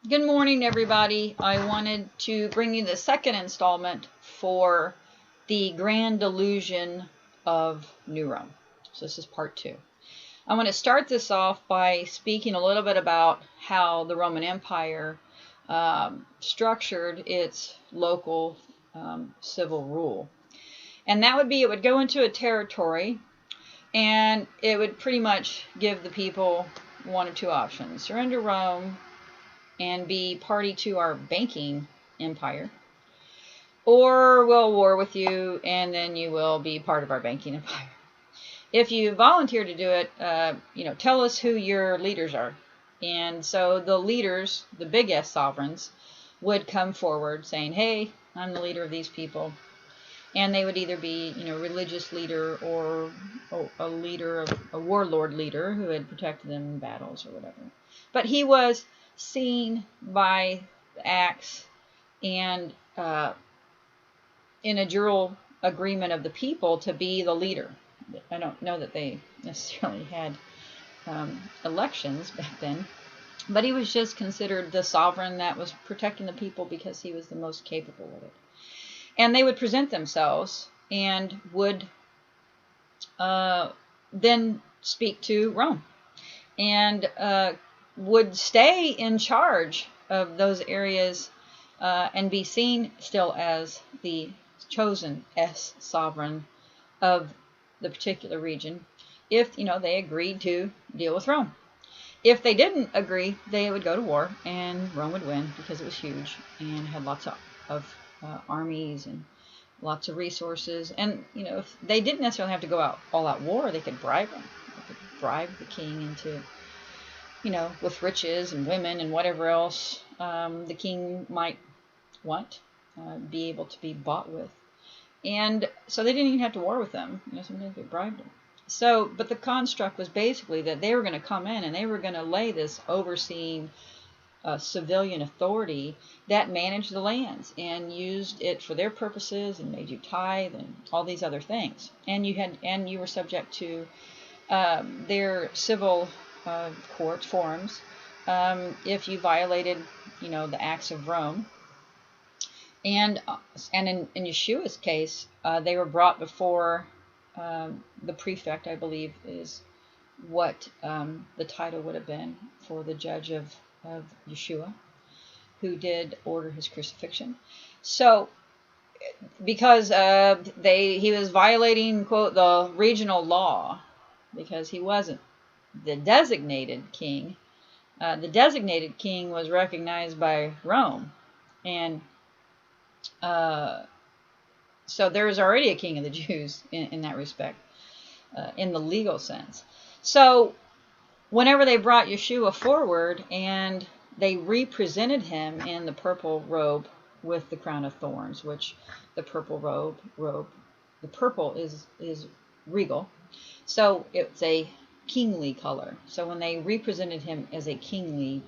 Good morning, everybody. I wanted to bring you the second installment for the Grand Delusion of New Rome. So this is part two. I want to start this off by speaking a little bit about how the Roman Empire structured its local civil rule. And that would be, it would go into a territory and it would pretty much give the people one of two options: surrender Rome and be party to our banking empire, or we'll war with you and then you will be part of our banking empire. If you volunteer to do it, tell us who your leaders are. And so the leaders, the big S sovereigns, would come forward saying, hey, I'm the leader of these people. And they would either be, religious leader or a leader, a warlord leader who had protected them in battles or whatever. But he was seen by the acts and in a jural agreement of the people to be the leader. I don't know that they necessarily had elections back then, but he was just considered the sovereign that was protecting the people because he was the most capable of it. And they would present themselves and would then speak to Rome and would stay in charge of those areas and be seen still as the chosen S sovereign of the particular region if they agreed to deal with Rome. If they didn't agree, they would go to war and Rome would win because it was huge and had lots of armies and lots of resources. And if they didn't necessarily have to go all out war, they could bribe them. They could bribe the king into with riches and women and whatever else the king might want, be able to be bought with. And so they didn't even have to war with them. Sometimes they bribed them. So, but the construct was basically that they were going to come in and they were going to lay this overseeing civilian authority that managed the lands and used it for their purposes and made you tithe and all these other things. And you were subject to their civil court forums if you violated the acts of Rome. And in Yeshua's case, they were brought before the prefect, I believe is what the title would have been for the judge of Yeshua, who did order his crucifixion. So because he was violating, quote, the regional law, because he wasn't the designated king. The designated king was recognized by Rome, and so there is already a king of the Jews in that respect, in the legal sense. So whenever they brought Yeshua forward and they represented him in the purple robe with the crown of thorns, which the purple robe, the purple is regal, so it's a kingly color. So when they represented him as a kingly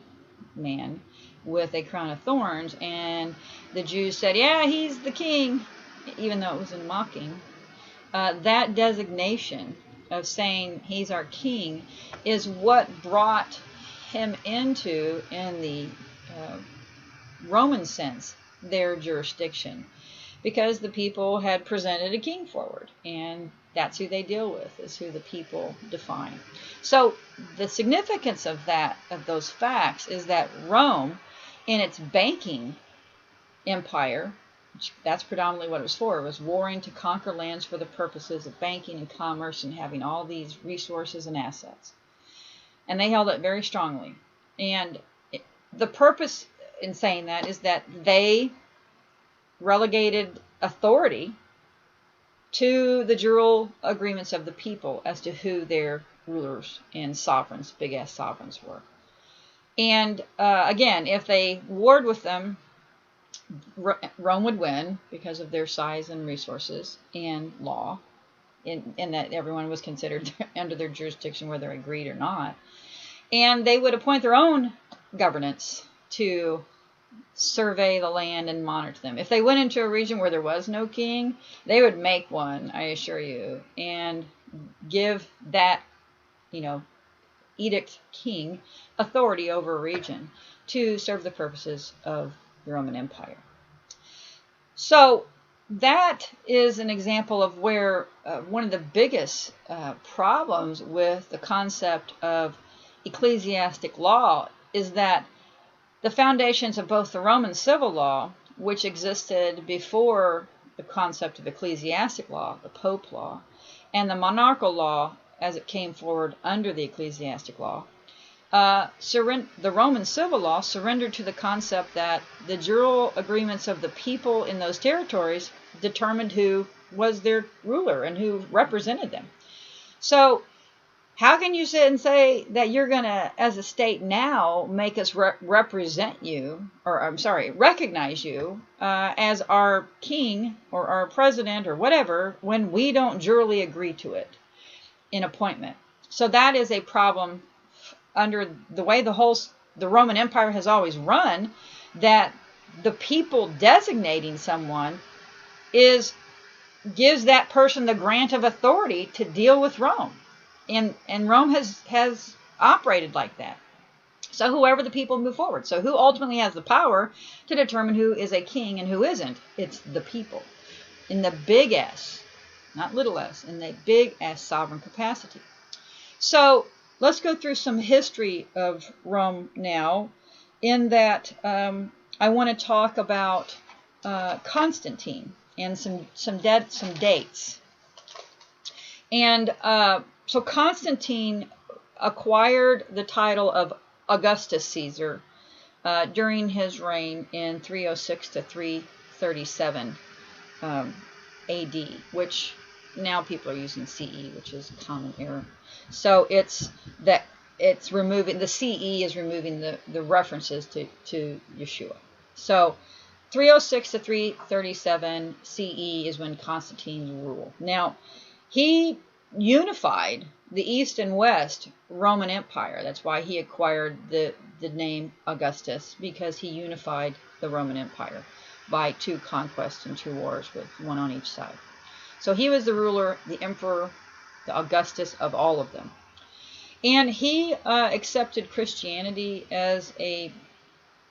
man with a crown of thorns, and the Jews said, yeah, he's the king, even though it was in mocking, that designation of saying he's our king is what brought him into, in the Roman sense, their jurisdiction, because the people had presented a king forward, and that's who they deal with, is who the people define. So the significance of those facts is that Rome, in its banking empire, that's predominantly what it was for. It was warring to conquer lands for the purposes of banking and commerce and having all these resources and assets. And they held it very strongly. And the purpose in saying that is that they relegated authority to the jural agreements of the people as to who their rulers and sovereigns, big-ass sovereigns, were. And again, if they warred with them, Rome would win because of their size and resources and law, in that everyone was considered under their jurisdiction, whether they agreed or not. And they would appoint their own governance to survey the land and monitor them. If they went into a region where there was no king, they would make one, I assure you, and give that, edict king authority over a region to serve the purposes of the Roman Empire. So that is an example of where one of the biggest problems with the concept of ecclesiastic law is that the foundations of both the Roman civil law, which existed before the concept of ecclesiastic law, the Pope law, and the monarchical law as it came forward under the ecclesiastic law, the Roman civil law surrendered to the concept that the jural agreements of the people in those territories determined who was their ruler and who represented them. So how can you sit and say that you're going to, as a state now, make us recognize you as our king or our president or whatever when we don't jurally agree to it in appointment? So that is a problem under the way the Roman Empire has always run, that the people designating someone gives that person the grant of authority to deal with Rome. And Rome has operated like that. So whoever the people move forward. So who ultimately has the power to determine who is a king and who isn't? It's the people. In the big S, not little s, in the big S sovereign capacity. So let's go through some history of Rome now, in that I want to talk about Constantine and some dates. And so Constantine acquired the title of Augustus Caesar during his reign in 306 to 337 AD, which now people are using CE, which is a common error. So it's removing the CE is removing the references to Yeshua. So 306 to 337 CE is when Constantine ruled. Now he unified the East and West Roman Empire. That's why he acquired the name Augustus, because he unified the Roman Empire by 2 conquests and 2 wars with one on each side. So he was the ruler, the emperor, the Augustus of all of them. And he accepted Christianity as a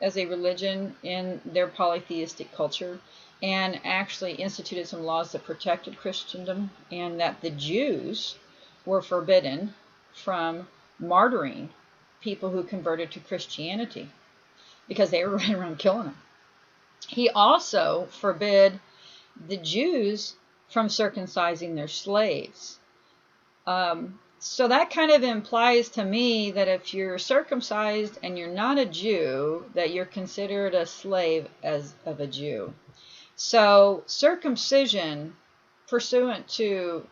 religion in their polytheistic culture, and actually instituted some laws that protected Christendom, and that the Jews were forbidden from martyring people who converted to Christianity because they were running around killing them. He also forbid the Jews from circumcising their slaves. So that kind of implies to me that if you're circumcised and you're not a Jew, that you're considered a slave of a Jew. So circumcision, pursuant to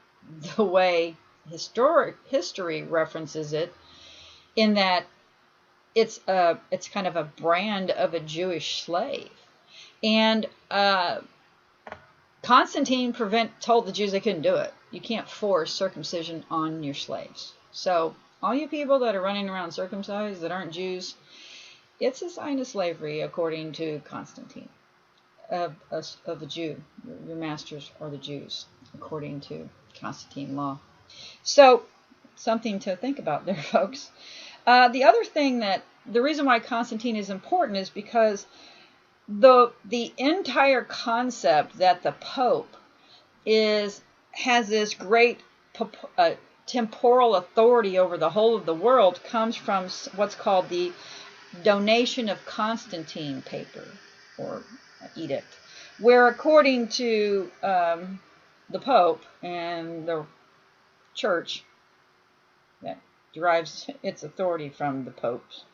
the way history references it, in that it's kind of a brand of a Jewish slave. And Constantine told the Jews they couldn't do it. You can't force circumcision on your slaves. So all you people that are running around circumcised that aren't Jews, it's a sign of slavery according to Constantine. Of a Jew. Your masters are the Jews, according to Constantine law. So, something to think about there, folks. The other thing the reason why Constantine is important is because the entire concept that the Pope has this great temporal authority over the whole of the world comes from what's called the Donation of Constantine paper, or edict, where according to the Pope and the Church that derives its authority from the Pope's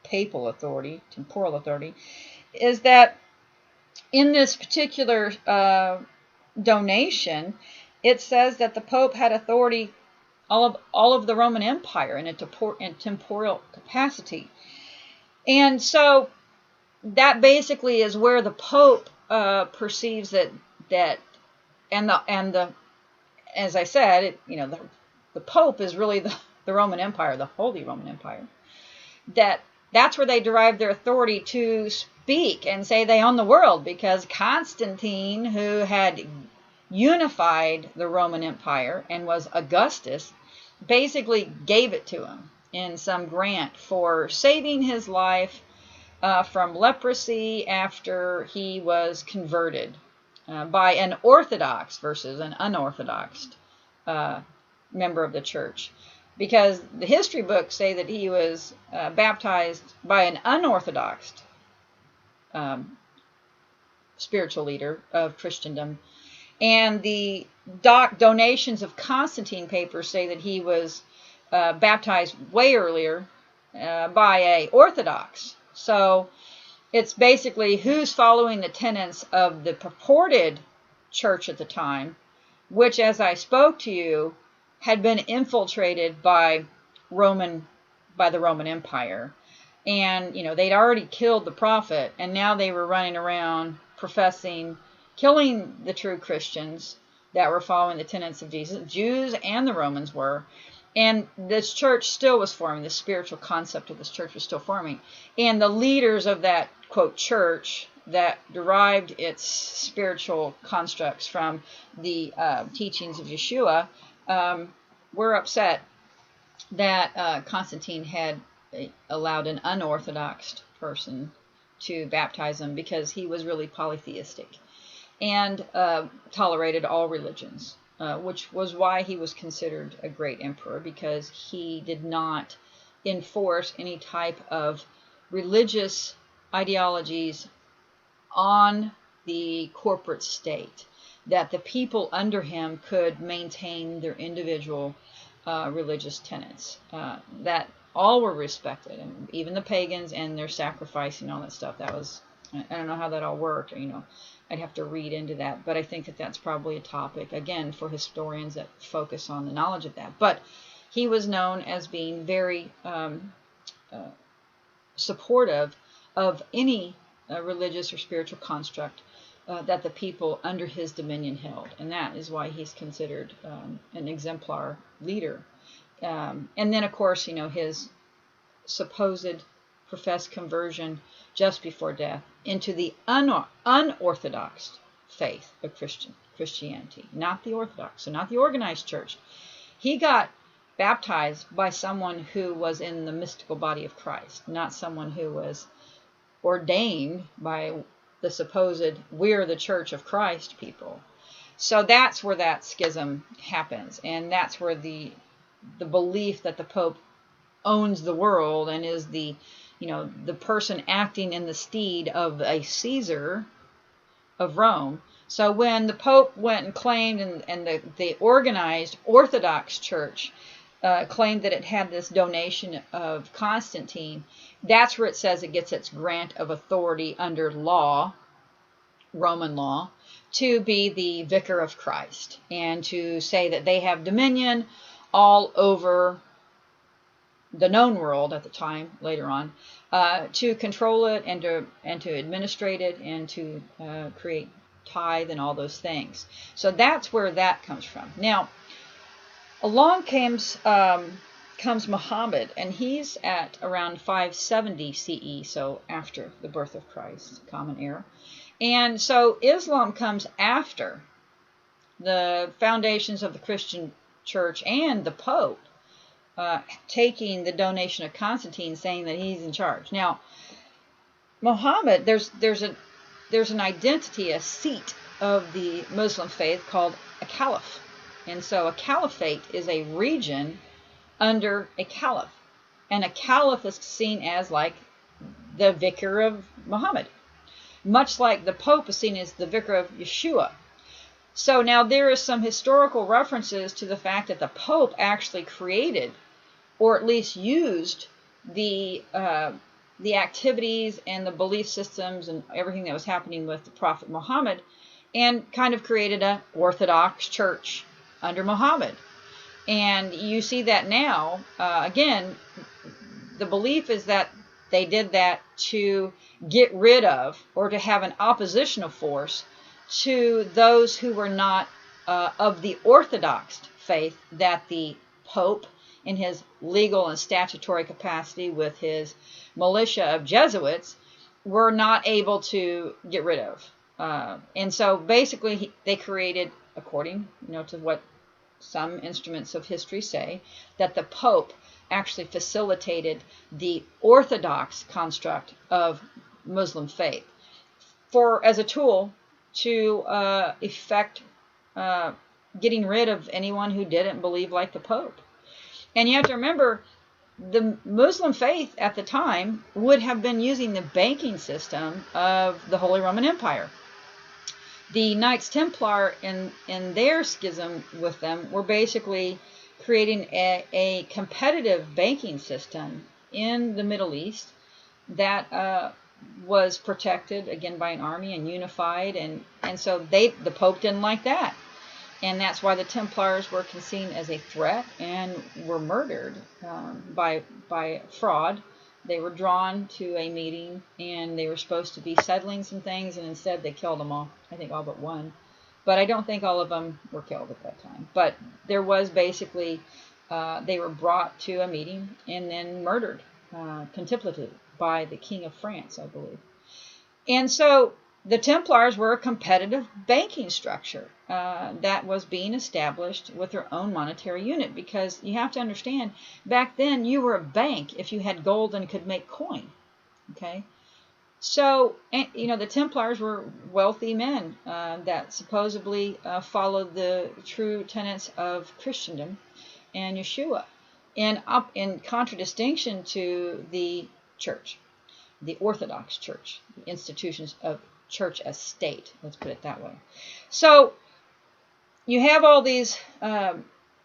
papal authority, temporal authority, is that in this particular donation, it says that the Pope had authority all of the Roman Empire in a temporal capacity. And so that basically is where the Pope perceives that as I said, the Pope is really the Roman Empire, the Holy Roman Empire. That's where they derive their authority to speak and say they own the world, because Constantine, who had unified the Roman Empire and was Augustus, basically gave it to him. in some grant for saving his life from leprosy after he was converted by an Orthodox versus an unorthodox member of the church. Because the history books say that he was baptized by an unorthodox spiritual leader of Christendom. And the donations of Constantine papers say that he was baptized way earlier by a Orthodox. So it's basically who's following the tenets of the purported church at the time, which, as I spoke to you, had been infiltrated by the Roman Empire. And, they'd already killed the prophet, and now they were running around professing, killing the true Christians that were following the tenets of Jesus. Jews and the Romans were. And this church still was forming. The spiritual concept of this church was still forming. And the leaders of that, quote, church that derived its spiritual constructs from the teachings of Yeshua were upset that Constantine had allowed an unorthodox person to baptize him, because he was really polytheistic and tolerated all religions, which was why he was considered a great emperor, because he did not enforce any type of religious ideologies on the corporate state, that the people under him could maintain their individual religious tenets, that all were respected, and even the pagans and their sacrifice and all that stuff. That was, I don't know how that all worked, I'd have to read into that, but I think that that's probably a topic, again, for historians that focus on the knowledge of that. But he was known as being very supportive of any religious or spiritual construct that the people under his dominion held, and that is why he's considered an exemplar leader. And then, of course, his supposed professed conversion just before death into the unorthodox faith of Christianity, not the Orthodox, so not the organized church. He got baptized by someone who was in the mystical body of Christ, not someone who was ordained by the supposed "we're the Church of Christ" people. So that's where that schism happens, and that's where the belief that the Pope owns the world and is the person acting in the stead of a Caesar of Rome. So when the Pope went and claimed, and the organized Orthodox Church claimed that it had this donation of Constantine, that's where it says it gets its grant of authority under law, Roman law, to be the vicar of Christ, and to say that they have dominion all over the known world at the time, later on, to control it and to administrate it and to create tithe and all those things. So that's where that comes from. Now, along comes Muhammad, and he's at around 570 CE, so after the birth of Christ, Common Era. And so Islam comes after the foundations of the Christian Church and the Pope taking the donation of Constantine, saying that he's in charge. Now, Muhammad, there's an identity, a seat of the Muslim faith called a caliph. And so a caliphate is a region under a caliph. And a caliph is seen as like the vicar of Muhammad, much like the Pope is seen as the vicar of Yeshua. So now there is some historical references to the fact that the Pope actually created, or at least used, the activities and the belief systems and everything that was happening with the Prophet Muhammad, and kind of created an Orthodox church under Muhammad. And you see that now, again, the belief is that they did that to get rid of, or to have an oppositional force to those who were not of the Orthodox faith, that the Pope, in his legal and statutory capacity with his militia of Jesuits, were not able to get rid of. And so basically they created, according to what some instruments of history say, that the Pope actually facilitated the orthodox construct of Muslim faith as a tool to effect getting rid of anyone who didn't believe like the Pope. And you have to remember, the Muslim faith at the time would have been using the banking system of the Holy Roman Empire. The Knights Templar in their schism with them were basically creating a competitive banking system in the Middle East that was protected again by an army and unified, and so the Pope didn't like that. And that's why the Templars were seen as a threat and were murdered by fraud. They were drawn to a meeting, and they were supposed to be settling some things, and instead they killed them all. I think all but one. But I don't think all of them were killed at that time. But there was basically, they were brought to a meeting and then murdered, contemplatively, by the King of France, I believe. And so the Templars were a competitive banking structure that was being established with their own monetary unit, because you have to understand, back then you were a bank if you had gold and could make coin. Okay, so the Templars were wealthy men that supposedly followed the true tenets of Christendom and Yeshua, in contradistinction to the church, the Orthodox Church, the institutions of church as state, let's put it that way. So you have all these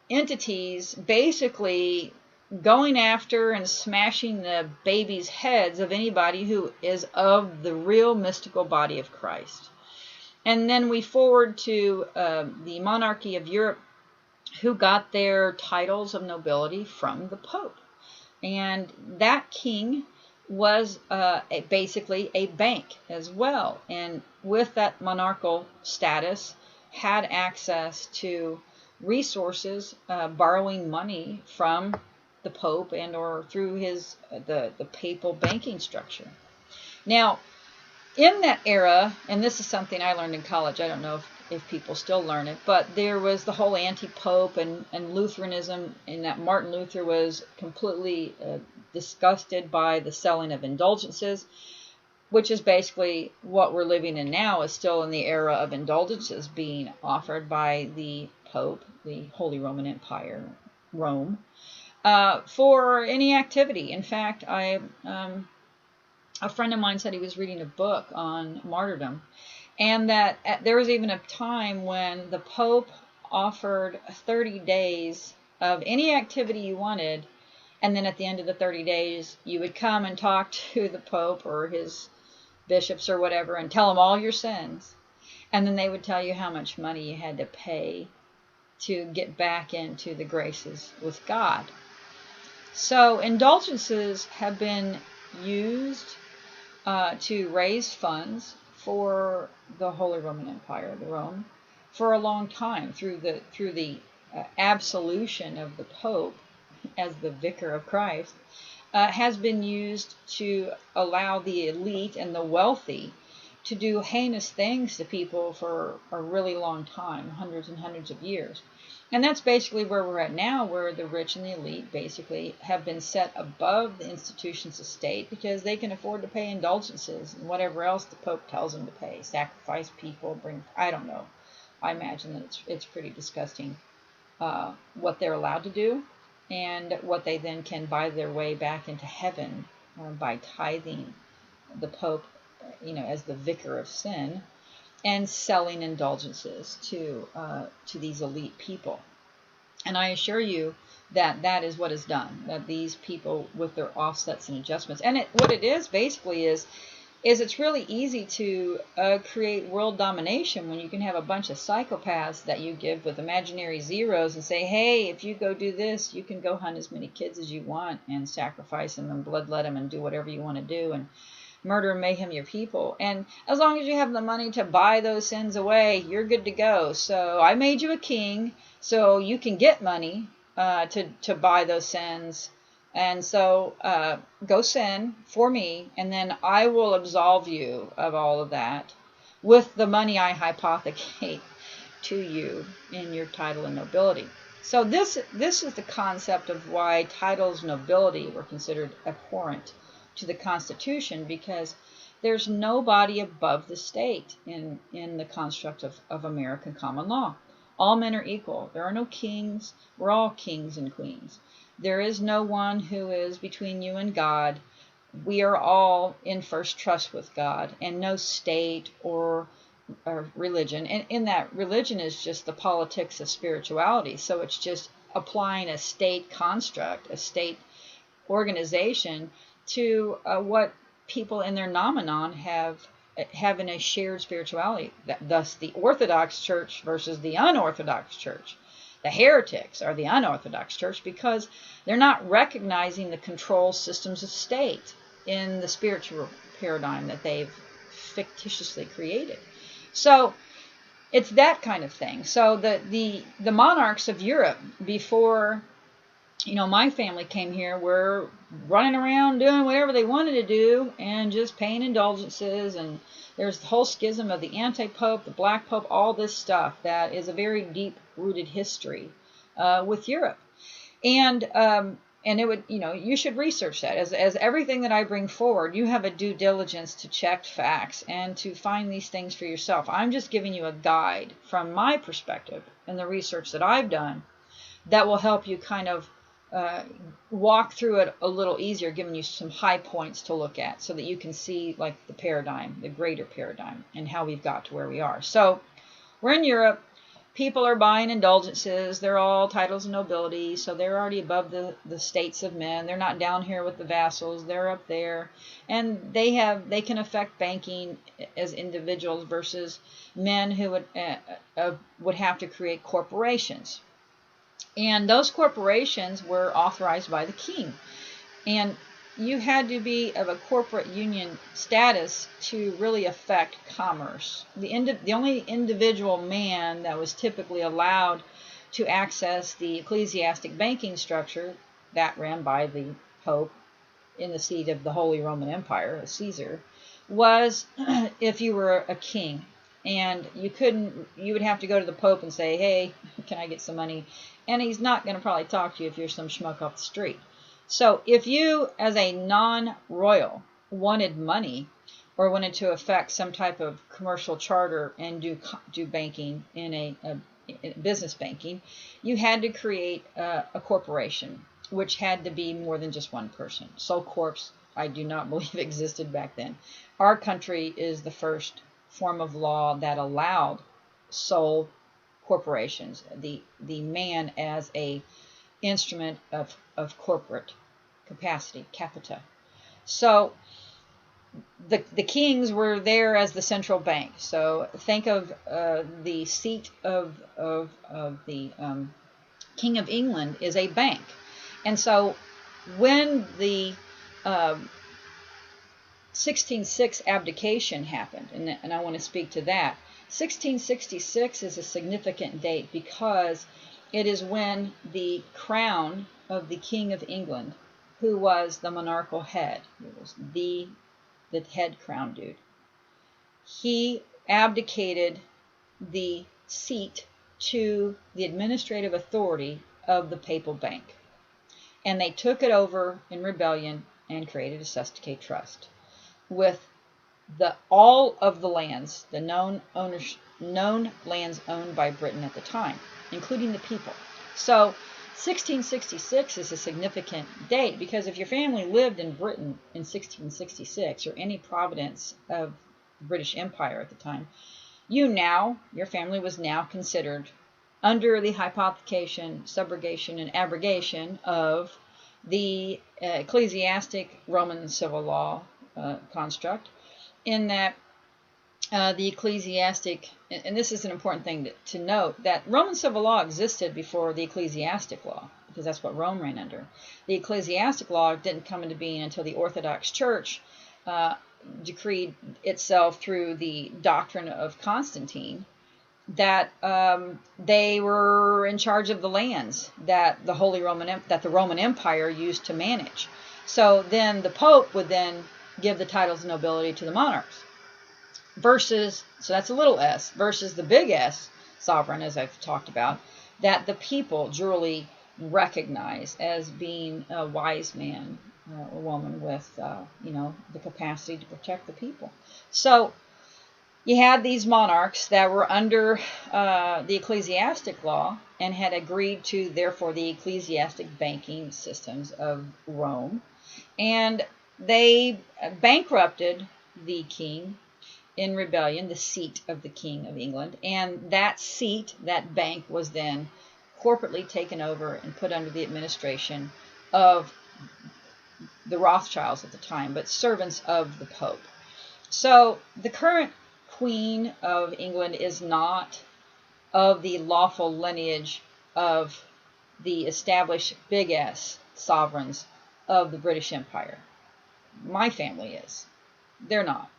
entities basically going after and smashing the baby's heads of anybody who is of the real mystical body of Christ. And then we forward to the monarchy of Europe, who got their titles of nobility from the Pope. And that king was basically a bank as well, and with that monarchical status had access to resources, borrowing money from the Pope and or through the papal banking structure. Now, in that era, and this is something I learned in college, I don't know if people still learn it, but there was the whole anti-Pope and Lutheranism, in that Martin Luther was completely disgusted by the selling of indulgences, which is basically what we're living in now, is still in the era of indulgences being offered by the Pope, the Holy Roman Empire, Rome, for any activity. In fact, a friend of mine said he was reading a book on martyrdom, and that there was even a time when the Pope offered 30 days of any activity you wanted, and then at the end of the 30 days, you would come and talk to the Pope or his bishops or whatever and tell them all your sins. And then they would tell you how much money you had to pay to get back into the graces with God. So indulgences have been used to raise funds for the Holy Roman Empire, the Rome, for a long time, through the absolution of the Pope as the vicar of Christ, has been used to allow the elite and the wealthy to do heinous things to people for a really long time, hundreds and hundreds of years. And that's basically where we're at now, where the rich and the elite basically have been set above the institutions of state because they can afford to pay indulgences and whatever else the Pope tells them to pay, sacrifice people, I don't know. I imagine that it's pretty disgusting what they're allowed to do, and what they then can buy their way back into heaven by tithing the Pope, as the vicar of sin, and selling indulgences to these elite people. And I assure you that is what is done, that these people with their offsets and adjustments. And what it is basically is it's really easy to create world domination when you can have a bunch of psychopaths that you give with imaginary zeros and say, hey, if you go do this, you can go hunt as many kids as you want and sacrifice them and bloodlet them and do whatever you want to do and murder and mayhem your people. And as long as you have the money to buy those sins away, you're good to go. So I made you a king so you can get money to buy those sins. And so go sin for me, and then I will absolve you of all of that with the money I hypothecate to you in your title and nobility. So this is the concept of why titles of nobility were considered abhorrent to the Constitution, because there's nobody above the state in the construct of American common law. All men are equal. There are no kings. We're all kings and queens. There is no one who is between you and God. We are all in first trust with God, and no state or religion. And in that, religion is just the politics of spirituality. So it's just applying a state construct, a state organization to what people in their nomenon have in a shared spirituality. Thus, the Orthodox Church versus the unorthodox church. The heretics are the unorthodox church because they're not recognizing the control systems of state in the spiritual paradigm that they've fictitiously created. So it's that kind of thing. So the monarchs of Europe before, my family came here, were running around doing whatever they wanted to do and just paying indulgences. And there's the whole schism of the anti-pope, the black pope, all this stuff that is a very deep-rooted history with Europe. And it would, you should research that. As everything that I bring forward, you have a due diligence to check facts and to find these things for yourself. I'm just giving you a guide from my perspective and the research that I've done that will help you kind of walk through it a little easier, giving you some high points to look at so that you can see like the paradigm, the greater paradigm, and how we've got to where we are. So we're in Europe. People are buying indulgences. They're all titles of nobility, so they're already above the states of men. They're not down here with the vassals. They're up there, and they can affect banking as individuals versus men who would have to create corporations. And those corporations were authorized by the king. And you had to be of a corporate union status to really affect commerce. The only individual man that was typically allowed to access the ecclesiastic banking structure that ran by the Pope in the seat of the Holy Roman Empire, Caesar, was if you were a king. And you would have to go to the Pope and say, hey, can I get some money? And he's not going to probably talk to you if you're some schmuck off the street. So if you, as a non-royal, wanted money or wanted to affect some type of commercial charter and do banking in business banking, you had to create a corporation, which had to be more than just one person. Sole corps, I do not believe existed back then. Our country is the first form of law that allowed sole corporations, the man as a instrument of corporate capacity, capita. So the kings were there as the central bank. So think of the seat of the King of England is a bank. And so when the 1606 abdication happened, and I want to speak to that, 1666 is a significant date because it is when the crown of the King of England, who was the monarchical head, it was the head crown dude, he abdicated the seat to the administrative authority of the papal bank. And they took it over in rebellion and created a cestui trust with all of the lands, the known lands owned by Britain at the time, including the people. So 1666 is a significant date because if your family lived in Britain in 1666 or any province of the British Empire at the time, your family was now considered under the hypothecation, subrogation, and abrogation of the ecclesiastic Roman civil law construct, in that the ecclesiastic, and this is an important thing to note, that Roman civil law existed before the ecclesiastic law, because that's what Rome ran under. The ecclesiastic law didn't come into being until the Orthodox Church decreed itself through the doctrine of Constantine that they were in charge of the lands that the Roman Empire used to manage. So then the Pope would then give the titles of nobility to the monarchs. Versus, so that's a little s, versus the big S, sovereign, as I've talked about, that the people duly recognize as being a wise man or woman with, the capacity to protect the people. So you had these monarchs that were under the ecclesiastic law and had agreed to, therefore, the ecclesiastic banking systems of Rome. And they bankrupted the king in rebellion, the seat of the King of England. And that seat, that bank, was then corporately taken over and put under the administration of the Rothschilds at the time, but servants of the Pope. So the current Queen of England is not of the lawful lineage of the established big S sovereigns of the British Empire. My family is. They're not.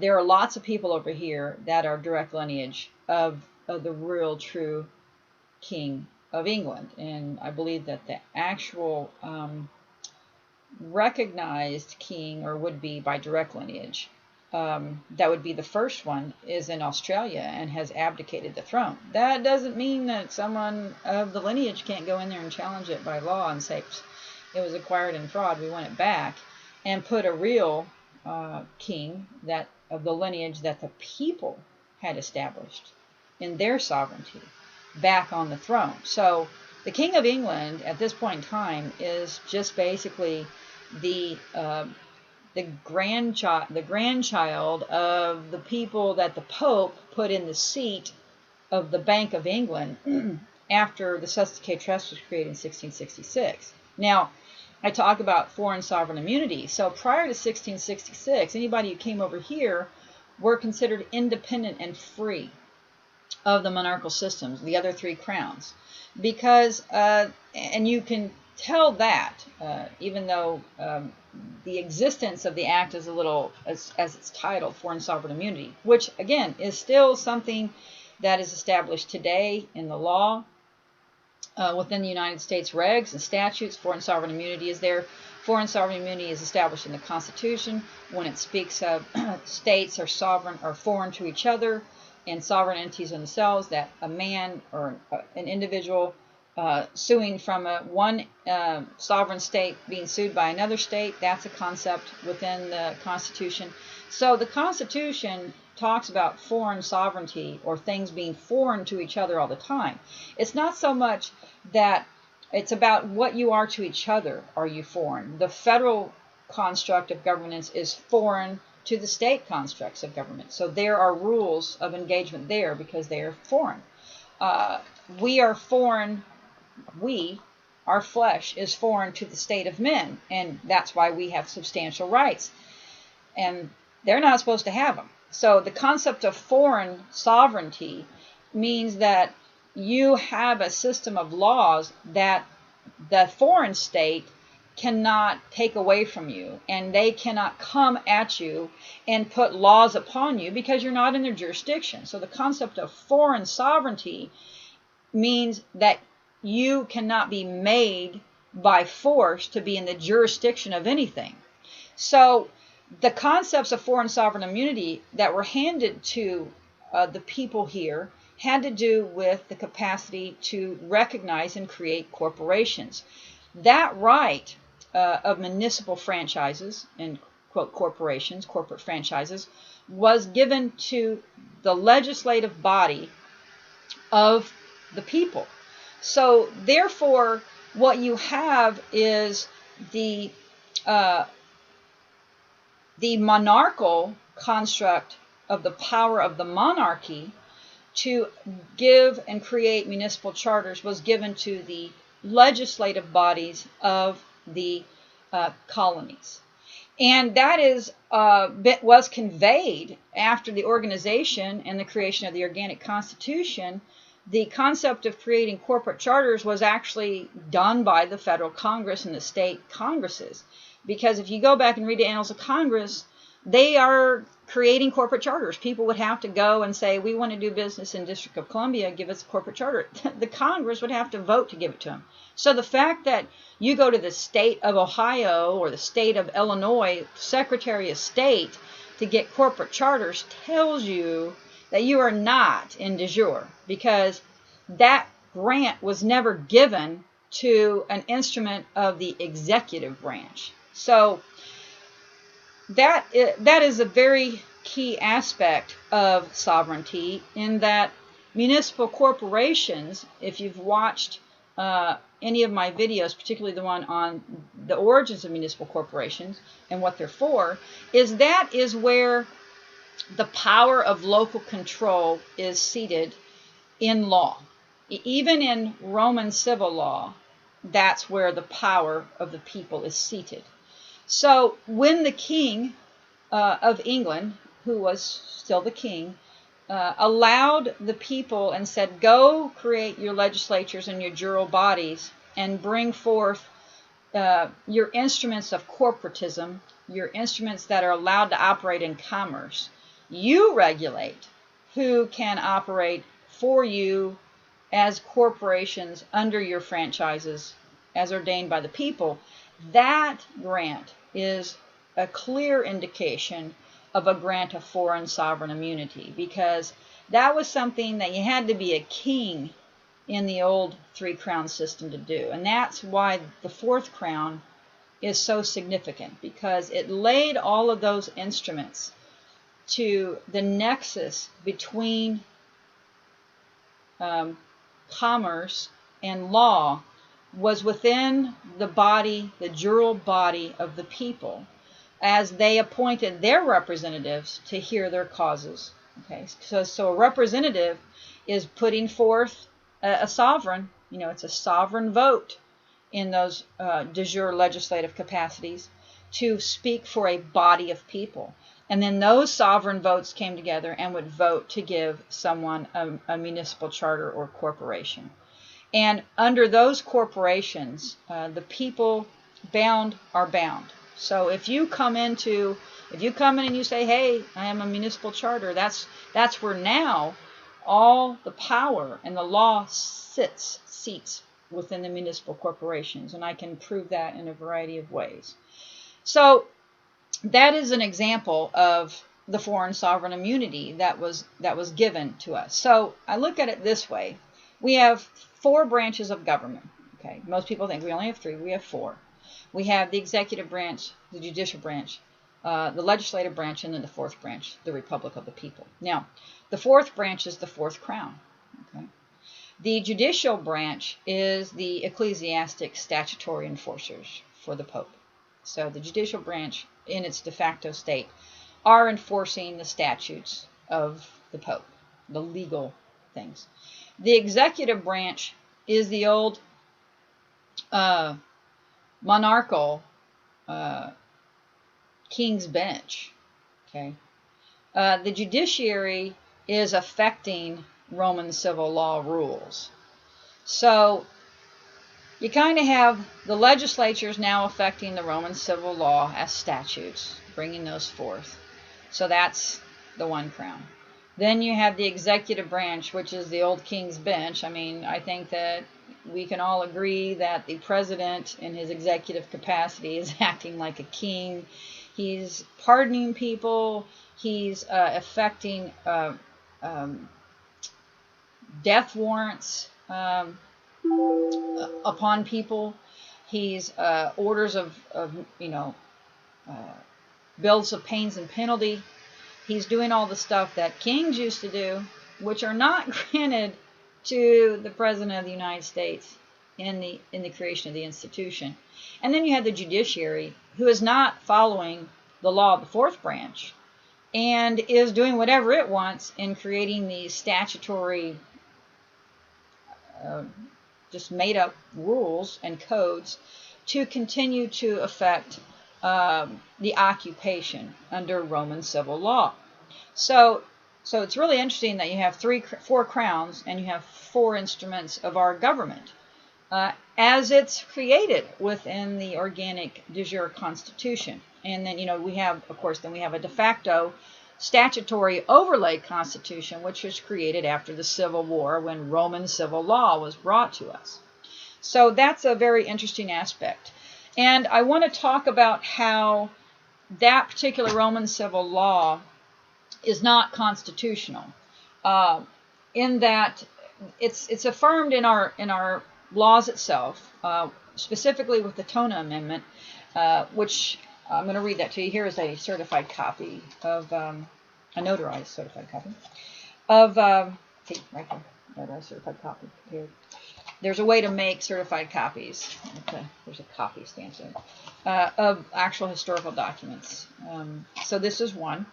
There are lots of people over here that are direct lineage of the real, true King of England. And I believe that the actual recognized king, or would be by direct lineage, that would be the first one, is in Australia and has abdicated the throne. That doesn't mean that someone of the lineage can't go in there and challenge it by law and say it was acquired in fraud, we want it back, and put a real king that of the lineage that the people had established in their sovereignty back on the throne. So the King of England at this point in time is just basically the grandchild of the people that the Pope put in the seat of the Bank of England after the Sussex Trust was created in 1666. Now, I talk about foreign sovereign immunity. So prior to 1666, anybody who came over here were considered independent and free of the monarchical systems, the other three crowns. Because, and you can tell that, even though the existence of the act is a little, as it's titled, Foreign Sovereign Immunity, which, again, is still something that is established today in the law. Within the United States regs and statutes, foreign sovereign immunity is there. Foreign sovereign immunity is established in the Constitution when it speaks of states are sovereign or foreign to each other and sovereign entities in themselves, that a man or an individual suing from one sovereign state being sued by another state, that's a concept within the Constitution. So the Constitution talks about foreign sovereignty or things being foreign to each other all the time. It's not so much that it's about what you are to each other. Are you foreign? The federal construct of governance is foreign to the state constructs of government. So there are rules of engagement there because they are foreign. We are foreign. Our flesh is foreign to the state of men, and that's why we have substantial rights. And they're not supposed to have them. So the concept of foreign sovereignty means that you have a system of laws that the foreign state cannot take away from you, and they cannot come at you and put laws upon you because you're not in their jurisdiction. So the concept of foreign sovereignty means that you cannot be made by force to be in the jurisdiction of anything. So the concepts of foreign sovereign immunity that were handed to the people here had to do with the capacity to recognize and create corporations. That right of municipal franchises, and quote corporations, corporate franchises, was given to the legislative body of the people. So therefore, what you have is the monarchical construct of the power of the monarchy to give and create municipal charters was given to the legislative bodies of the colonies. And that was conveyed after the organization and the creation of the Organic Constitution. The concept of creating corporate charters was actually done by the federal Congress and the state Congresses. Because if you go back and read the Annals of Congress, they are creating corporate charters. People would have to go and say, we want to do business in District of Columbia, give us a corporate charter. The Congress would have to vote to give it to them. So the fact that you go to the state of Ohio or the state of Illinois, Secretary of State, to get corporate charters tells you that you are not in de jure, because that grant was never given to an instrument of the executive branch. So that is a very key aspect of sovereignty, in that municipal corporations, if you've watched any of my videos, particularly the one on the origins of municipal corporations and what they're for, that is where the power of local control is seated in law. Even in Roman civil law, that's where the power of the people is seated. So when the king of England, who was still the king, allowed the people and said, go create your legislatures and your jural bodies and bring forth your instruments of corporatism, your instruments that are allowed to operate in commerce. You regulate who can operate for you as corporations under your franchises as ordained by the people. That grant is a clear indication of a grant of foreign sovereign immunity, because that was something that you had to be a king in the old three-crown system to do. And that's why the fourth crown is so significant, because it laid all of those instruments to the nexus between commerce and law was within the body, the jural body of the people, as they appointed their representatives to hear their causes. Okay, so a representative is putting forth a sovereign, it's a sovereign vote in those de jure legislative capacities to speak for a body of people. And then those sovereign votes came together and would vote to give someone a municipal charter or corporation. And under those corporations, the people are bound. So if you come in and you say, hey, I am a municipal charter, that's where now all the power and the law seats within the municipal corporations. And I can prove that in a variety of ways. So that is an example of the foreign sovereign immunity that was given to us. So I look at it this way. We have 4 branches of government. Okay, most people think we only have 3. We have 4. We have the executive branch, the judicial branch, the legislative branch, and then the 4th branch, the Republic of the People. Now, the 4th branch is the 4th crown. Okay, the judicial branch is the ecclesiastic statutory enforcers for the Pope. So the judicial branch, in its de facto state, are enforcing the statutes of the Pope, the legal things. The executive branch is the old monarchical king's bench. Okay, the judiciary is affecting Roman civil law rules. So you kind of have the legislatures now affecting the Roman civil law as statutes, bringing those forth. So that's the one crown. Then you have the executive branch, which is the old king's bench. I mean, I think that we can all agree that the president in his executive capacity is acting like a king. He's pardoning people. He's effecting death warrants upon people. He's orders of bills of pains and penalty. He's doing all the stuff that kings used to do, which are not granted to the President of the United States in the creation of the institution. And then you have the judiciary, who is not following the law of the 4th branch and is doing whatever it wants in creating these statutory just made up rules and codes to continue to affect the occupation under Roman civil law. So it's really interesting that you have 4 crowns and you have 4 instruments of our government as it's created within the organic de jure constitution. And then we have a de facto statutory overlay constitution, which was created after the Civil War when Roman civil law was brought to us. So that's a very interesting aspect. And I want to talk about how that particular Roman civil law is not constitutional, in that it's affirmed in our laws itself, specifically with the Tona Amendment, which I'm going to read that to you. Here is a certified copy of a notarized certified copy of see right there, notarized certified copy here. There's a way to make certified copies. Okay, there's a copy stamp there of actual historical documents. So this is one.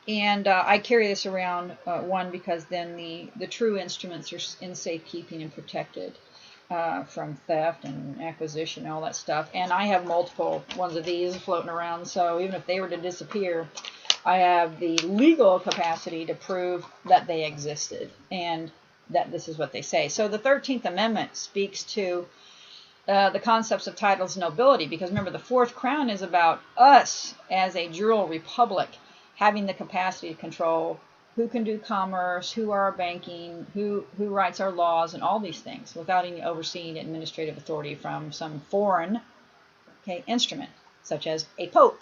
And I carry this around, one, because then the true instruments are in safekeeping and protected from theft and acquisition and all that stuff. And I have multiple ones of these floating around, so even if they were to disappear, I have the legal capacity to prove that they existed and that this is what they say. So the 13th Amendment speaks to the concepts of titles and nobility, because remember, the fourth crown is about us as a jural republic having the capacity to control who can do commerce, who are our banking, who writes our laws, and all these things without any overseeing administrative authority from some foreign instrument, such as a pope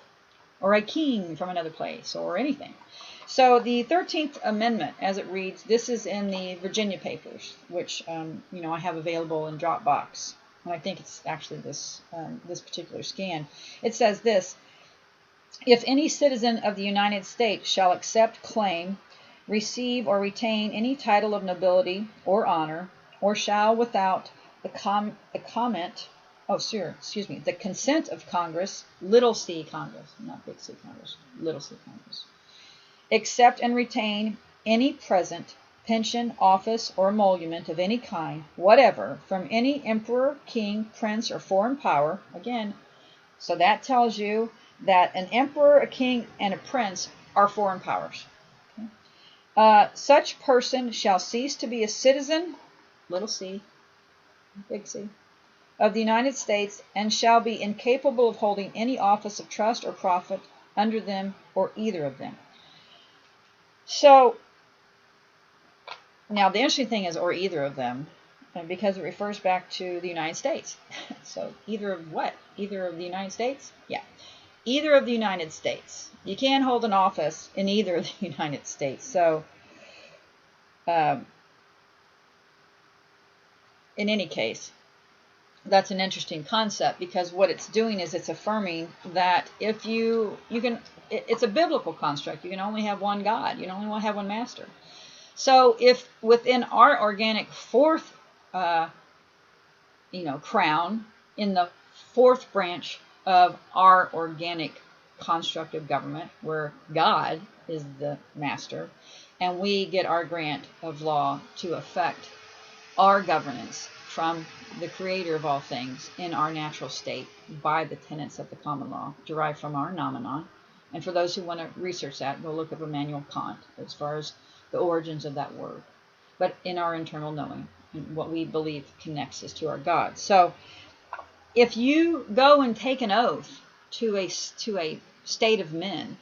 or a king from another place or anything. So the 13th Amendment, as it reads, this is in the Virginia Papers, which I have available in Dropbox, and I think it's actually this particular scan. It says this: if any citizen of the United States shall accept, claim, receive, or retain any title of nobility or honor, or shall without the consent of Congress, little c Congress, not big C Congress, little c Congress, accept and retain any present, pension, office, or emolument of any kind, whatever, from any emperor, king, prince, or foreign power. Again, so that tells you that an emperor, a king, and a prince are foreign powers. Such person shall cease to be a citizen, little c, big C, of the United States, and shall be incapable of holding any office of trust or profit under them or either of them. So, now the interesting thing is, or either of them, because it refers back to the United States. So, either of what? Either of the United States? Yeah. Either of the United States. You can't hold an office in either of the United States. So, in any case, that's an interesting concept, because what it's doing is it's affirming that if you can, it's a biblical construct. You can only have one God. You can only have one master. So if within our organic fourth, crown, in the fourth branch of our organic construct of government, where God is the master, and we get our grant of law to affect our governance from the creator of all things in our natural state by the tenets of the common law derived from our nomenon. And for those who want to research that, go look up Immanuel Kant as far as the origins of that word. But in our internal knowing, what we believe connects us to our God. So if you go and take an oath to a state of men,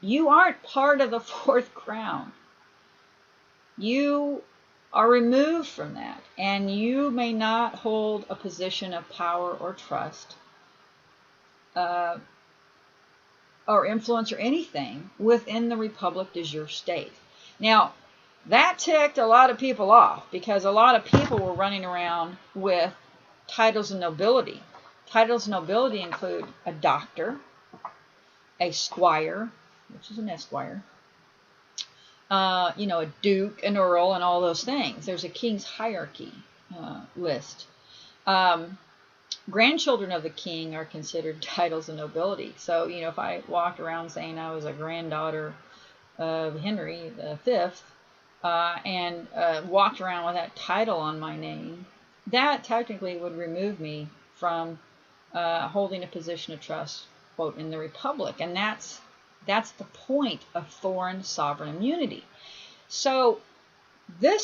you aren't part of the fourth crown. You are removed from that, and you may not hold a position of power or trust or influence or anything within the Republic de jure state. Now, that ticked a lot of people off, because a lot of people were running around with titles of nobility. Titles of nobility include a doctor, a squire, which is an esquire, a duke, an earl, and all those things. There's a king's hierarchy list. Grandchildren of the king are considered titles of nobility. So, if I walked around saying I was a granddaughter of Henry V, and walked around with that title on my name, that technically would remove me from holding a position of trust, quote, in the Republic. And that's the point of foreign sovereign immunity. So the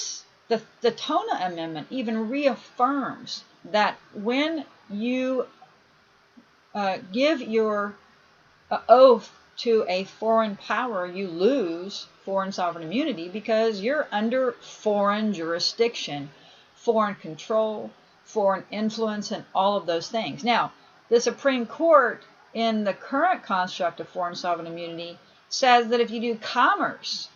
Tona Amendment even reaffirms that when you give your oath to a foreign power, you lose foreign sovereign immunity, because you're under foreign jurisdiction, foreign control, foreign influence, and all of those things. Now, the Supreme Court, in the current construct of foreign sovereign immunity, says that if you do commerce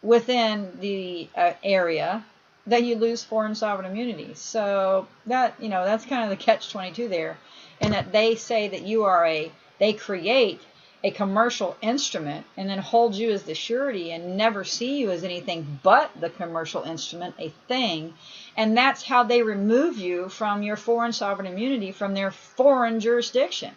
within the area, then you lose foreign sovereign immunity. So that, that's kind of the catch-22 there, in that they say that they create a commercial instrument and then hold you as the surety and never see you as anything but the commercial instrument, a thing. And that's how they remove you from your foreign sovereign immunity from their foreign jurisdiction,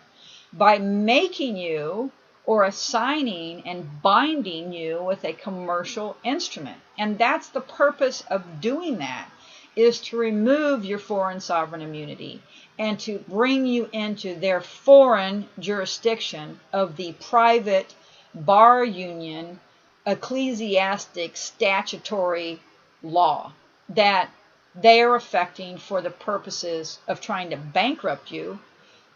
by making you or assigning and binding you with a commercial instrument. And that's the purpose of doing that, is to remove your foreign sovereign immunity and to bring you into their foreign jurisdiction of the private bar union, ecclesiastic, statutory law that they are affecting for the purposes of trying to bankrupt you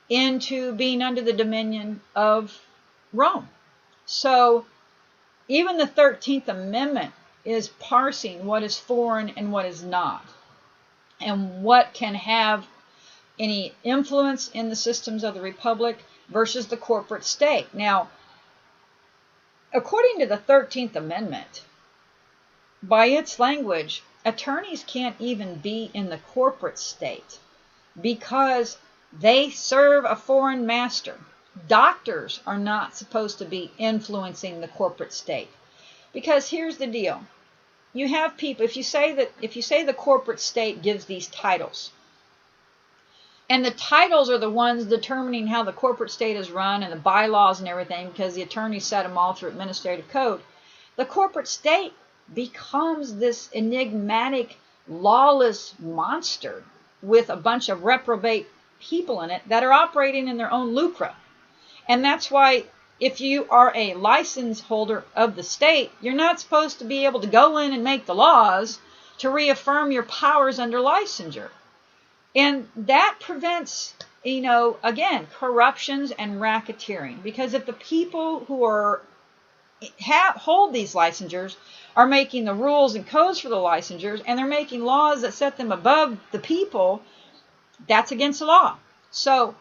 into being under the dominion of Rome. So even the 13th Amendment is parsing what is foreign and what is not, and what can have any influence in the systems of the republic versus the corporate state. Now, according to the 13th Amendment, by its language, attorneys can't even be in the corporate state because they serve a foreign master. Doctors are not supposed to be influencing the corporate state, because here's the deal. You have people, if you say the corporate state gives these titles, and the titles are the ones determining how the corporate state is run and the bylaws and everything, because the attorneys set them all through administrative code, the corporate state becomes this enigmatic, lawless monster with a bunch of reprobate people in it that are operating in their own lucre. And that's why if you are a license holder of the state, you're not supposed to be able to go in and make the laws to reaffirm your powers under licensure. And that prevents, again, corruptions and racketeering. Because if the people who hold these licensures are making the rules and codes for the licensures, and they're making laws that set them above the people, that's against the law. So